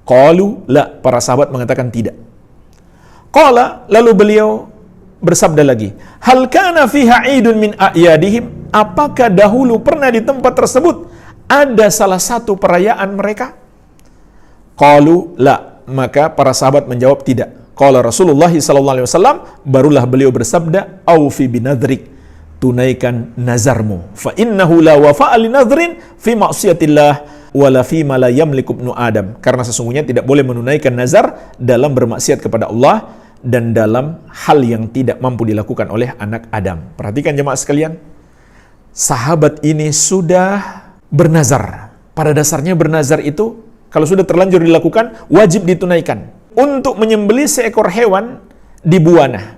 Qalu la, para sahabat mengatakan tidak. Qala, lalu beliau bersabda lagi, hal kana fiha idun min a'yadihim, apakah dahulu pernah di tempat tersebut ada salah satu perayaan mereka? Qalu la, maka para sahabat menjawab tidak. Qala Rasulullah sallallahu alaihi wasallam, barulah beliau bersabda, aufi binadrik, tunaikan nazarmu, fa innahu la wafa'a li nadhrin fi ma'siyatillah wala fi ma la yamliku ibnu Adam, karena sesungguhnya tidak boleh menunaikan nazar dalam bermaksiat kepada Allah dan dalam hal yang tidak mampu dilakukan oleh anak Adam. Perhatikan jemaah sekalian, sahabat ini sudah bernazar. Pada dasarnya bernazar itu kalau sudah terlanjur dilakukan wajib ditunaikan untuk menyembelih seekor hewan di buana.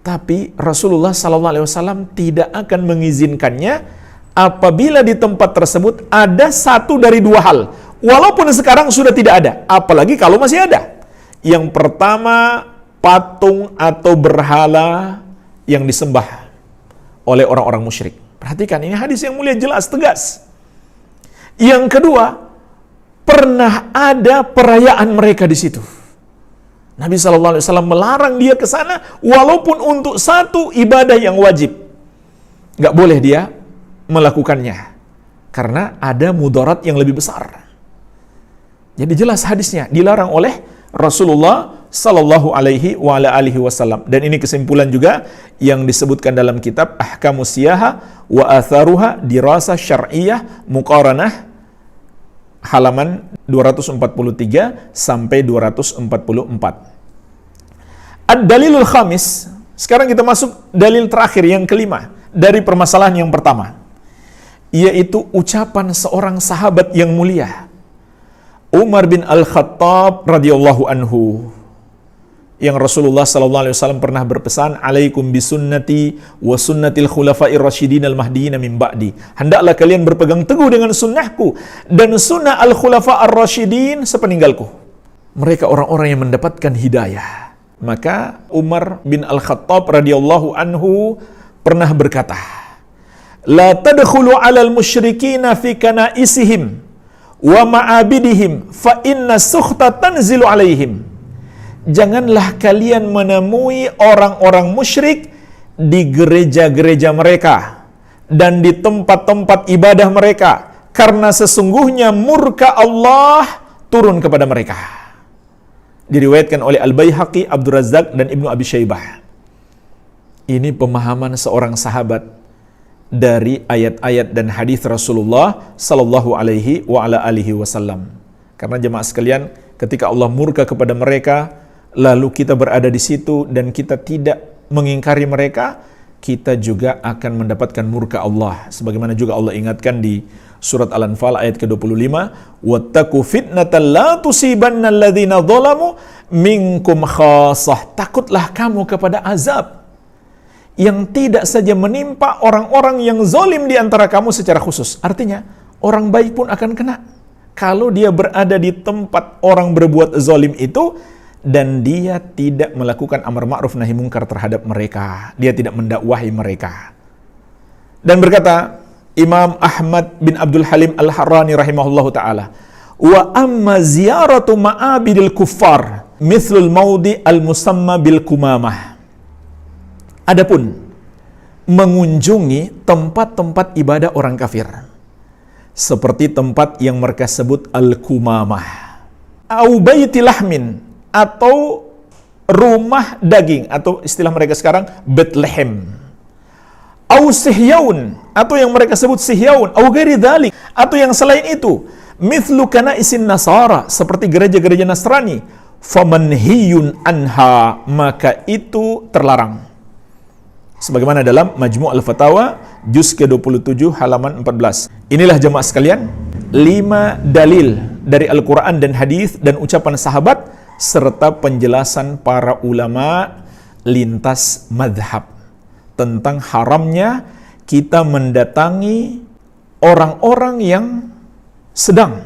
Tapi Rasulullah SAW tidak akan mengizinkannya apabila di tempat tersebut ada satu dari dua hal, walaupun sekarang sudah tidak ada, apalagi kalau masih ada. Yang pertama, patung atau berhala yang disembah oleh orang-orang musyrik. Perhatikan, ini hadis yang mulia, jelas, tegas. Yang kedua, pernah ada perayaan mereka di situ. Nabi SAW melarang dia ke sana, walaupun untuk satu ibadah yang wajib. Nggak boleh dia melakukannya, karena ada mudarat yang lebih besar. Jadi jelas hadisnya, dilarang oleh Rasulullah sallallahu alaihi wa ala alihi wasallam. Dan ini kesimpulan juga yang disebutkan dalam kitab Ahkamus Siyaha wa Atharuha Dirasah Syar'iyyah Muqaranah, halaman 243 sampai 244. Ad-dalilul khamis, sekarang kita masuk dalil terakhir yang kelima dari permasalahan yang pertama, yaitu ucapan seorang sahabat yang mulia, Umar bin Al-Khattab radhiyallahu anhu, yang Rasulullah SAW pernah berpesan, alaikum bisunnati wa sunnatil khulafa'ir rasyidin al-mahdiyyin min ba'di, hendaklah kalian berpegang teguh dengan sunnahku dan sunnah al-khulafa'ir rasyidin sepeninggalku, mereka orang-orang yang mendapatkan hidayah. Maka Umar bin Al-Khattab radhiyallahu anhu pernah berkata, la tadkhulu 'alal musyrikina fi kanaisihim wa ma'abidihim fa inna sukhta tanzilu 'alaihim. Janganlah kalian menemui orang-orang musyrik di gereja-gereja mereka dan di tempat-tempat ibadah mereka, karena sesungguhnya murka Allah turun kepada mereka. Diriwayatkan oleh Al-Baihaqi, Abdul Razzaq dan Ibnu Abi Syaibah. Ini pemahaman seorang sahabat dari ayat-ayat dan hadis Rasulullah sallallahu alaihi wa ala alihi wasallam. Karena jemaah sekalian, ketika Allah murka kepada mereka, lalu kita berada di situ dan kita tidak mengingkari mereka, kita juga akan mendapatkan murka Allah. Sebagaimana juga Allah ingatkan di surat Al-Anfal ayat ke-25, wattaqu fitnatan la tusibanna alladhina zalamu minkum khassah. Takutlah kamu kepada azab yang tidak saja menimpa orang-orang yang zalim di antara kamu secara khusus. Artinya, orang baik pun akan kena. Kalau dia berada di tempat orang berbuat zalim itu, dan dia tidak melakukan amar ma'ruf nahi mungkar terhadap mereka, dia tidak mendakwahi mereka. Dan berkata Imam Ahmad bin Abdul Halim Al-Harrani rahimahullahu ta'ala, wa amma ziyaratu ma'abidil kuffar mithlul maudi al-musamma bil kumamah. Adapun mengunjungi tempat-tempat ibadah orang kafir, seperti tempat yang mereka sebut al-kumamah, au baiti lahmin, atau rumah daging, atau istilah mereka sekarang Bethlehem, au sihyaun, atau yang mereka sebut sihyaun, au ghairi dzalik, atau yang selain itu, mithlu kanaisin nasara, seperti gereja-gereja Nasrani, famanhiyun anha, maka itu terlarang. Sebagaimana dalam Majmu' al-Fatawa juz ke-27 halaman 14. Inilah jemaah sekalian 5 dalil dari Al-Quran dan hadis dan ucapan sahabat serta penjelasan para ulama lintas madhab tentang haramnya kita mendatangi orang-orang yang sedang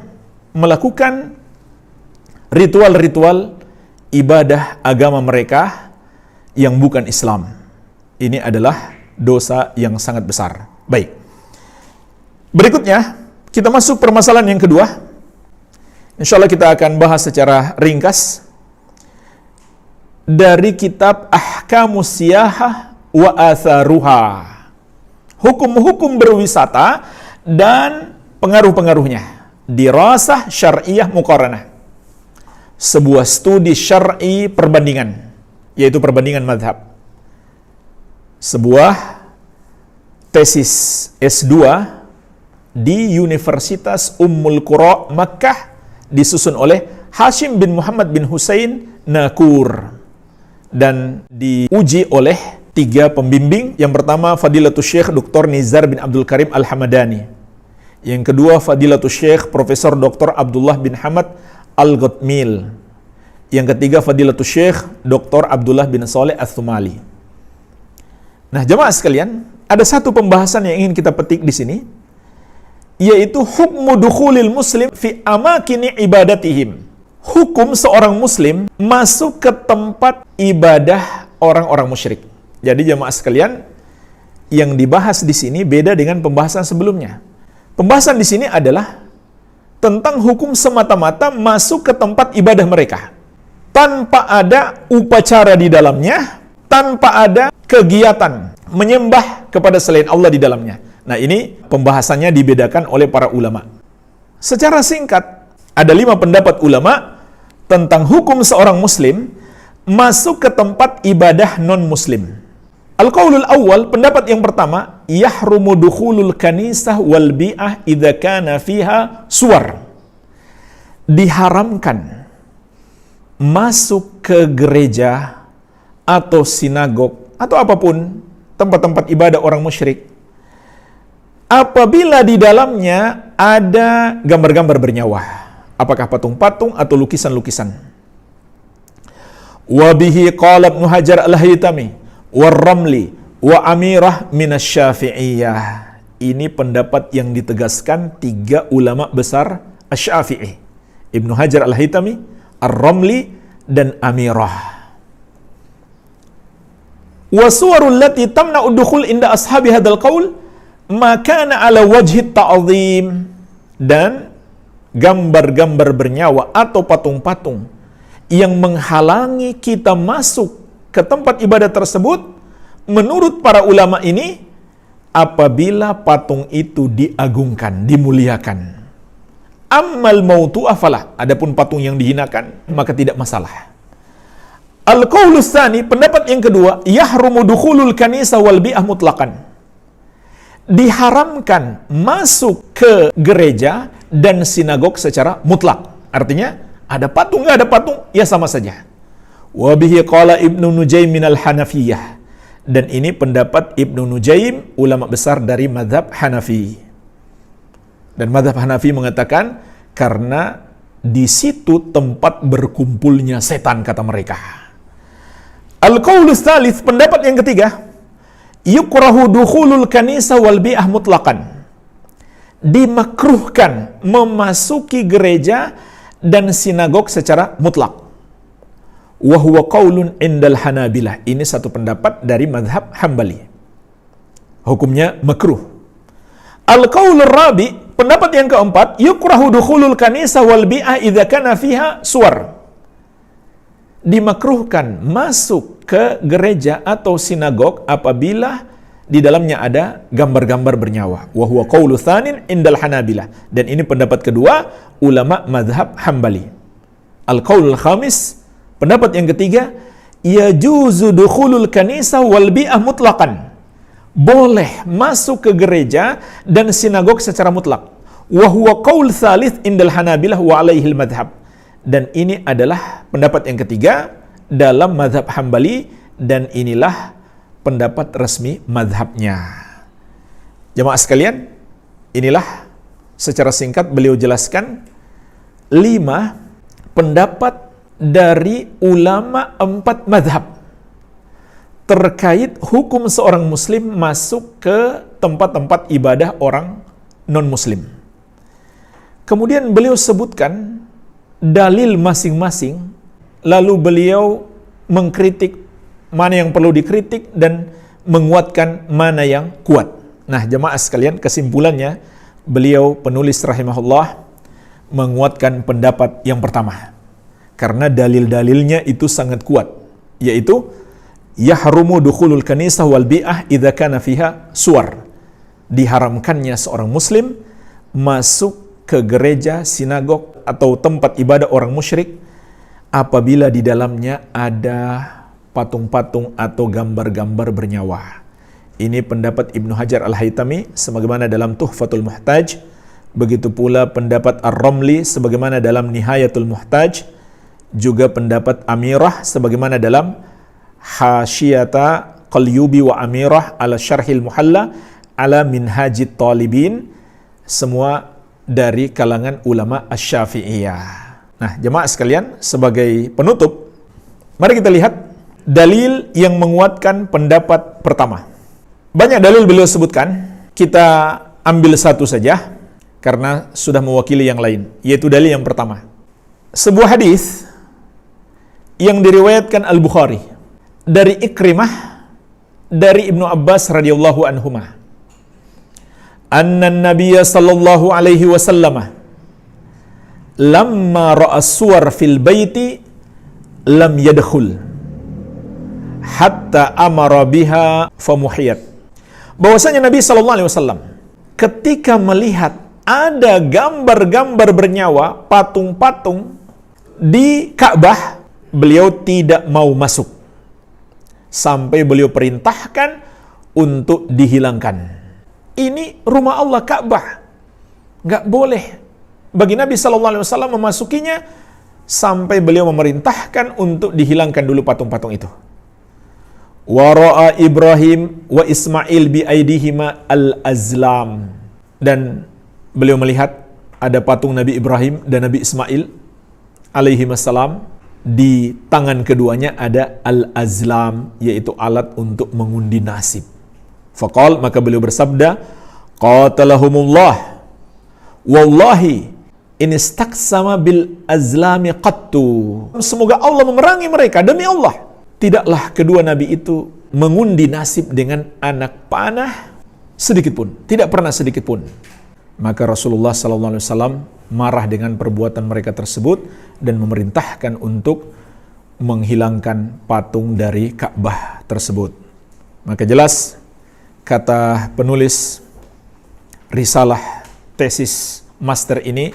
melakukan ritual-ritual ibadah agama mereka yang bukan Islam. Ini adalah dosa yang sangat besar. Baik. Berikutnya, kita masuk permasalahan yang kedua. Insya Allah kita akan bahas secara ringkas dari kitab Ahkamus Siyahah wa Atharuha. Hukum-hukum berwisata dan pengaruh-pengaruhnya. Dirasah Syar'iyah Muqaranah. Sebuah studi syar'i perbandingan, yaitu perbandingan madhab. Sebuah tesis S2 di Universitas Ummul Qura Makkah disusun oleh Hashim bin Muhammad bin Husain Nakur dan diuji oleh 3 pembimbing. Yang pertama Fadilatul Syekh Dr. Nizar bin Abdul Karim Al-Hamadani. Yang kedua Fadilatul Syekh Profesor Dr. Abdullah bin Hamad Al-Ghatmil. Yang ketiga Fadilatul Syekh Dr. Abdullah bin Saleh Al-Thumali. Nah, jemaah sekalian, ada satu pembahasan yang ingin kita petik di sini, yaitu hukmu dukhulil muslim fi amakini ibadatihim. Hukum seorang muslim masuk ke tempat ibadah orang-orang musyrik. Jadi jemaah sekalian, yang dibahas di sini beda dengan pembahasan sebelumnya. Pembahasan di sini adalah tentang hukum semata-mata masuk ke tempat ibadah mereka tanpa ada upacara di dalamnya, tanpa ada kegiatan menyembah kepada selain Allah di dalamnya. Nah, ini pembahasannya dibedakan oleh para ulama. Secara singkat, ada 5 pendapat ulama tentang hukum seorang muslim masuk ke tempat ibadah non-muslim. Al-qaulul awal, pendapat yang pertama, yahrumu dukhulul kanisah wal bi'ah idza kana fiha suwar. Diharamkan masuk ke gereja atau sinagog atau apapun tempat-tempat ibadah orang musyrik apabila di dalamnya ada gambar-gambar bernyawa, apakah patung-patung atau lukisan-lukisan. Wa bihi qala Ibnu Hajar Al-Haytami war-Ramli wa Amirah minasy-Syafi'iyah. Ini pendapat yang ditegaskan 3 ulama besar Asy-Syafi'i, Ibnu Hajar Al-Haytami, Ar-Ramli, dan Amirah. Wa suwarul lati tamna'u dukhul inda ashabi hadzal qaul ma kana ala wajhi ta'zim. Dan gambar-gambar bernyawa atau patung-patung yang menghalangi kita masuk ke tempat ibadah tersebut, menurut para ulama ini, apabila patung itu diagungkan, dimuliakan. Ammal mautu afalah, adapun patung yang dihinakan, maka tidak masalah. Al-qaulus tsani, pendapat yang kedua, yahrumu dukhulul kanisa wal bi'ah mutlaqan. Diharamkan masuk ke gereja dan sinagog secara mutlak. Artinya, ada patung nggak ada patung, ya sama saja. Wa bihi qala Ibnu Nujaim minal Hanafiyah. Dan ini pendapat Ibnu Nujaim, ulama besar dari mazhab Hanafi. Dan mazhab Hanafi mengatakan karena di situ tempat berkumpulnya setan, kata mereka. Al-qaulus tsalits, pendapat yang ketiga, yukrahu dukhulul kanisa wal bi'ah mutlaqan. Dimakruhkan memasuki gereja dan sinagog secara mutlak. Wa huwa qaulun indal Hanabilah. Ini satu pendapat dari mazhab Hambali. Hukumnya makruh. Al-qaulur rabi, pendapat yang keempat, yukrahu dukhulul kanisa wal bi'ah idza kana fiha suwar. Dimakruhkan masuk ke gereja atau sinagog apabila di dalamnya ada gambar-gambar bernyawa. Wa huwa qaulu tsanin indal Hanabilah. Dan ini pendapat kedua ulama mazhab Hambali. Al-qaulul khamis, pendapat yang ketiga, yajuzu dukhulul kanisa wal bi'ah mutlaqan. Boleh masuk ke gereja dan sinagog secara mutlak. Wa huwa qaul tsalits indal Hanabilah wa alaihil madhhab. Dan ini adalah pendapat yang ketiga dalam mazhab Hambali, dan inilah pendapat resmi mazhabnya. Jemaah sekalian, inilah secara singkat beliau jelaskan 5 pendapat dari ulama 4 mazhab terkait hukum seorang muslim masuk ke tempat-tempat ibadah orang non-muslim. Kemudian beliau sebutkan dalil masing-masing, lalu beliau mengkritik mana yang perlu dikritik dan menguatkan mana yang kuat. Nah, jemaah sekalian, kesimpulannya beliau penulis rahimahullah menguatkan pendapat yang pertama. Karena dalil-dalilnya itu sangat kuat, yaitu yahrumu dukhulul kanisah wal bi'ah idza kana fiha suwar. Diharamkannya seorang muslim masuk ke gereja, sinagog atau tempat ibadah orang musyrik apabila di dalamnya ada patung-patung atau gambar-gambar bernyawa. Ini pendapat Ibnu Hajar Al-Haytami sebagaimana dalam Tuhfatul Muhtaj, begitu pula pendapat Ar-Ramli sebagaimana dalam Nihayatul Muhtaj, juga pendapat Amirah sebagaimana dalam Hasyiyata Qalyubi wa Amirah ala Syarhil Muhalla ala Minhajit Talibin, semua dari kalangan ulama Asy-Syafi'iyah. Nah, jemaah sekalian, sebagai penutup, mari kita lihat dalil yang menguatkan pendapat pertama. Banyak dalil beliau sebutkan, kita ambil satu saja karena sudah mewakili yang lain, yaitu dalil yang pertama. Sebuah hadis yang diriwayatkan Al-Bukhari dari Ikrimah dari Ibnu Abbas radhiyallahu anhuma, anna Nabiyya sallallahu alaihi wasallam lamma ra'a suwar fil baiti lam yadkhul hatta amara biha famuhiyat. Bahwasanya Nabi sallallahu alaihi wasallam ketika melihat ada gambar-gambar bernyawa, patung-patung di Ka'bah, beliau tidak mau masuk sampai beliau perintahkan untuk dihilangkan. Ini rumah Allah, Ka'bah, nggak boleh bagi Nabi SAW memasukinya sampai beliau memerintahkan untuk dihilangkan dulu patung-patung itu. Wa ra'a Ibrahim wa Ismail bi aidihima al-azlam, dan beliau melihat ada patung Nabi Ibrahim dan Nabi Ismail alaihi wassalam, di tangan keduanya ada al-azlam, yaitu alat untuk mengundi nasib. Faqal, maka beliau bersabda, qatalahumullah wallahi in istaqsama bil azlami qattu. Semoga Allah memerangi mereka, demi Allah tidaklah kedua nabi itu mengundi nasib dengan anak panah sedikit pun, tidak pernah sedikit pun. Maka Rasulullah SAW marah dengan perbuatan mereka tersebut dan memerintahkan untuk menghilangkan patung dari Ka'bah tersebut. Maka jelas kata penulis risalah tesis master ini,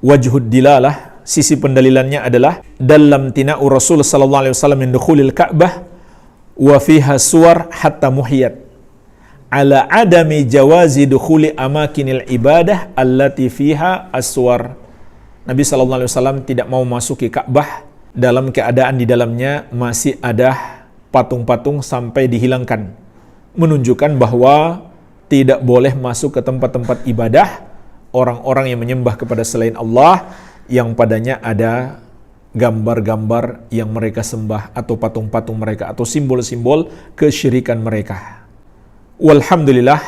wajhud dilalah, sisi pendalilannya adalah dalam tina'u Rasul sallallahu alaihi wasallam min dukhulil Ka'bah wa fiha suwar hatta muhiyat ala adami jawazi dukhuli amakinil ibadah allati fiha aswar. Nabi sallallahu alaihi wasallam tidak mau masuki Ka'bah dalam keadaan di dalamnya masih ada patung-patung sampai dihilangkan, menunjukkan bahwa tidak boleh masuk ke tempat-tempat ibadah orang-orang yang menyembah kepada selain Allah yang padanya ada gambar-gambar yang mereka sembah atau patung-patung mereka atau simbol-simbol kesyirikan mereka. Walhamdulillah,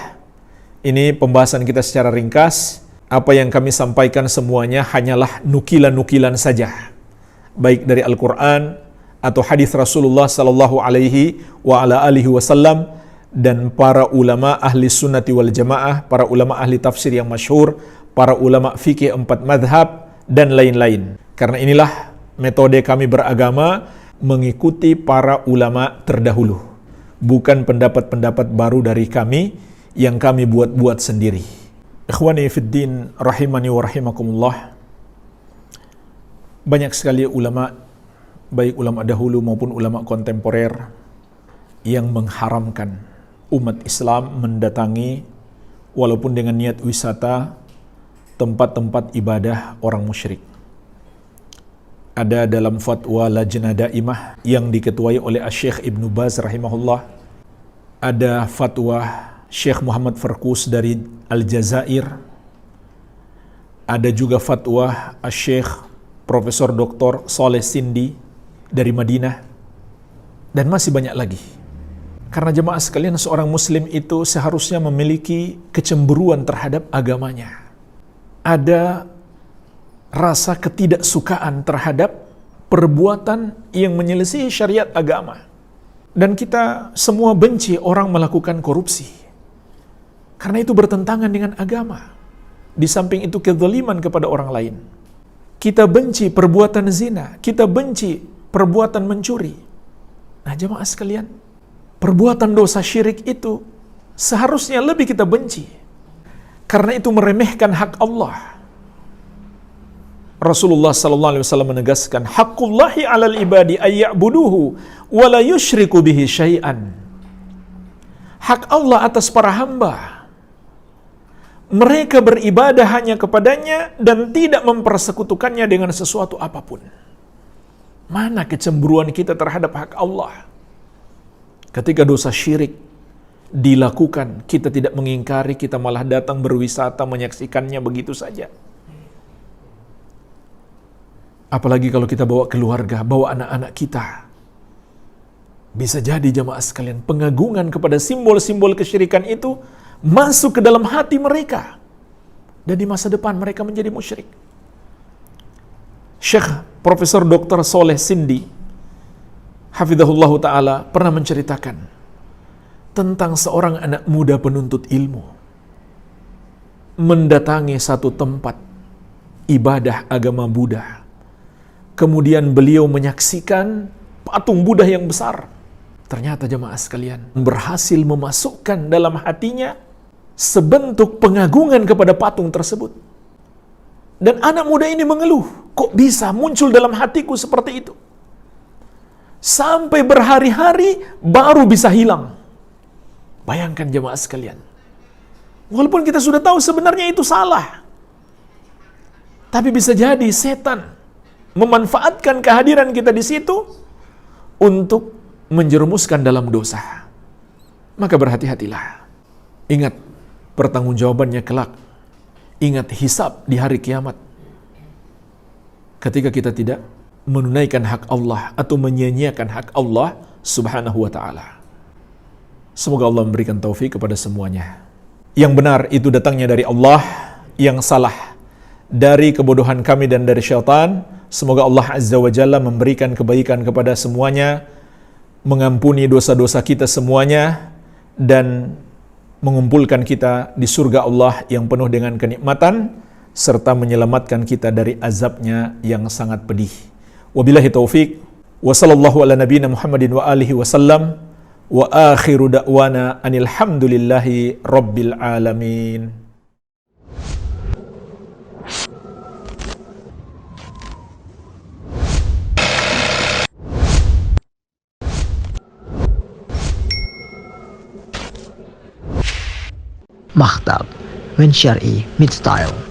ini pembahasan kita secara ringkas. Apa yang kami sampaikan semuanya hanyalah nukilan-nukilan saja, baik dari Al-Quran atau hadis Rasulullah sallallahu alaihi wa ala alihi wasallam dan para ulama ahli sunnati wal jamaah, para ulama ahli tafsir yang masyhur, para ulama fikih 4 madhab, dan lain-lain. Karena inilah metode kami beragama, mengikuti para ulama terdahulu, bukan pendapat-pendapat baru dari kami yang kami buat-buat sendiri. Ikhwani fiddin rahimani wa rahimakumullah, banyak sekali ulama, baik ulama dahulu maupun ulama kontemporer, yang mengharamkan umat Islam mendatangi walaupun dengan niat wisata tempat-tempat ibadah orang musyrik. Ada dalam fatwa Lajnah Daimah yang diketuai oleh Syekh Ibnu Baz rahimahullah. Ada fatwa Syekh Muhammad Farkus dari Aljazair. Ada juga fatwa Syekh Profesor Dr. Saleh Sindi dari Madinah. Dan masih banyak lagi. Karena jemaah sekalian, seorang muslim itu seharusnya memiliki kecemburuan terhadap agamanya. Ada rasa ketidaksukaan terhadap perbuatan yang menyelisihi syariat agama. Dan kita semua benci orang melakukan korupsi. Karena itu bertentangan dengan agama. Di samping itu kezaliman kepada orang lain. Kita benci perbuatan zina, kita benci perbuatan mencuri. Nah, jemaah sekalian, perbuatan dosa syirik itu seharusnya lebih kita benci. Karena itu meremehkan hak Allah. Rasulullah sallallahu alaihi wasallam menegaskan, "Haqqullahi 'alal ibadi ayya'buduhu wa la yusyriku bihi syai'an." Hak Allah atas para hamba, mereka beribadah hanya kepadanya dan tidak mempersekutukannya dengan sesuatu apapun. Mana kecemburuan kita terhadap hak Allah? Ketika dosa syirik dilakukan, kita tidak mengingkari, kita malah datang berwisata menyaksikannya begitu saja. Apalagi kalau kita bawa keluarga, bawa anak-anak kita. Bisa jadi jamaah sekalian, pengagungan kepada simbol-simbol kesyirikan itu masuk ke dalam hati mereka. Dan di masa depan mereka menjadi musyrik. Syekh Profesor Dr. Soleh Sindi hafizahullah ta'ala pernah menceritakan tentang seorang anak muda penuntut ilmu mendatangi satu tempat ibadah agama Buddha. Kemudian beliau menyaksikan patung Buddha yang besar. Ternyata jemaah sekalian, berhasil memasukkan dalam hatinya sebentuk pengagungan kepada patung tersebut. Dan anak muda ini mengeluh, kok bisa muncul dalam hatiku seperti itu? Sampai berhari-hari baru bisa hilang. Bayangkan jemaah sekalian. Walaupun kita sudah tahu sebenarnya itu salah. Tapi bisa jadi setan memanfaatkan kehadiran kita di situ untuk menjerumuskan dalam dosa. Maka berhati-hatilah. Ingat pertanggungjawabannya kelak. Ingat hisab di hari kiamat. Ketika kita tidak menunaikan hak Allah atau menyia-nyiakan hak Allah subhanahu wa ta'ala. Semoga Allah memberikan taufik kepada semuanya. Yang benar itu datangnya dari Allah, yang salah dari kebodohan kami dan dari syaitan. Semoga Allah azza wa jalla memberikan kebaikan kepada semuanya, mengampuni dosa-dosa kita semuanya, dan mengumpulkan kita di surga Allah yang penuh dengan kenikmatan, serta menyelamatkan kita dari azabnya yang sangat pedih. Wabillahi taufik, wa sallallahu ala nabiyina Muhammadin wa alihi wa sallam, wa akhiru da'wana anil hamdulillahi rabbil alamin. Maktab, when Syar'i meets style.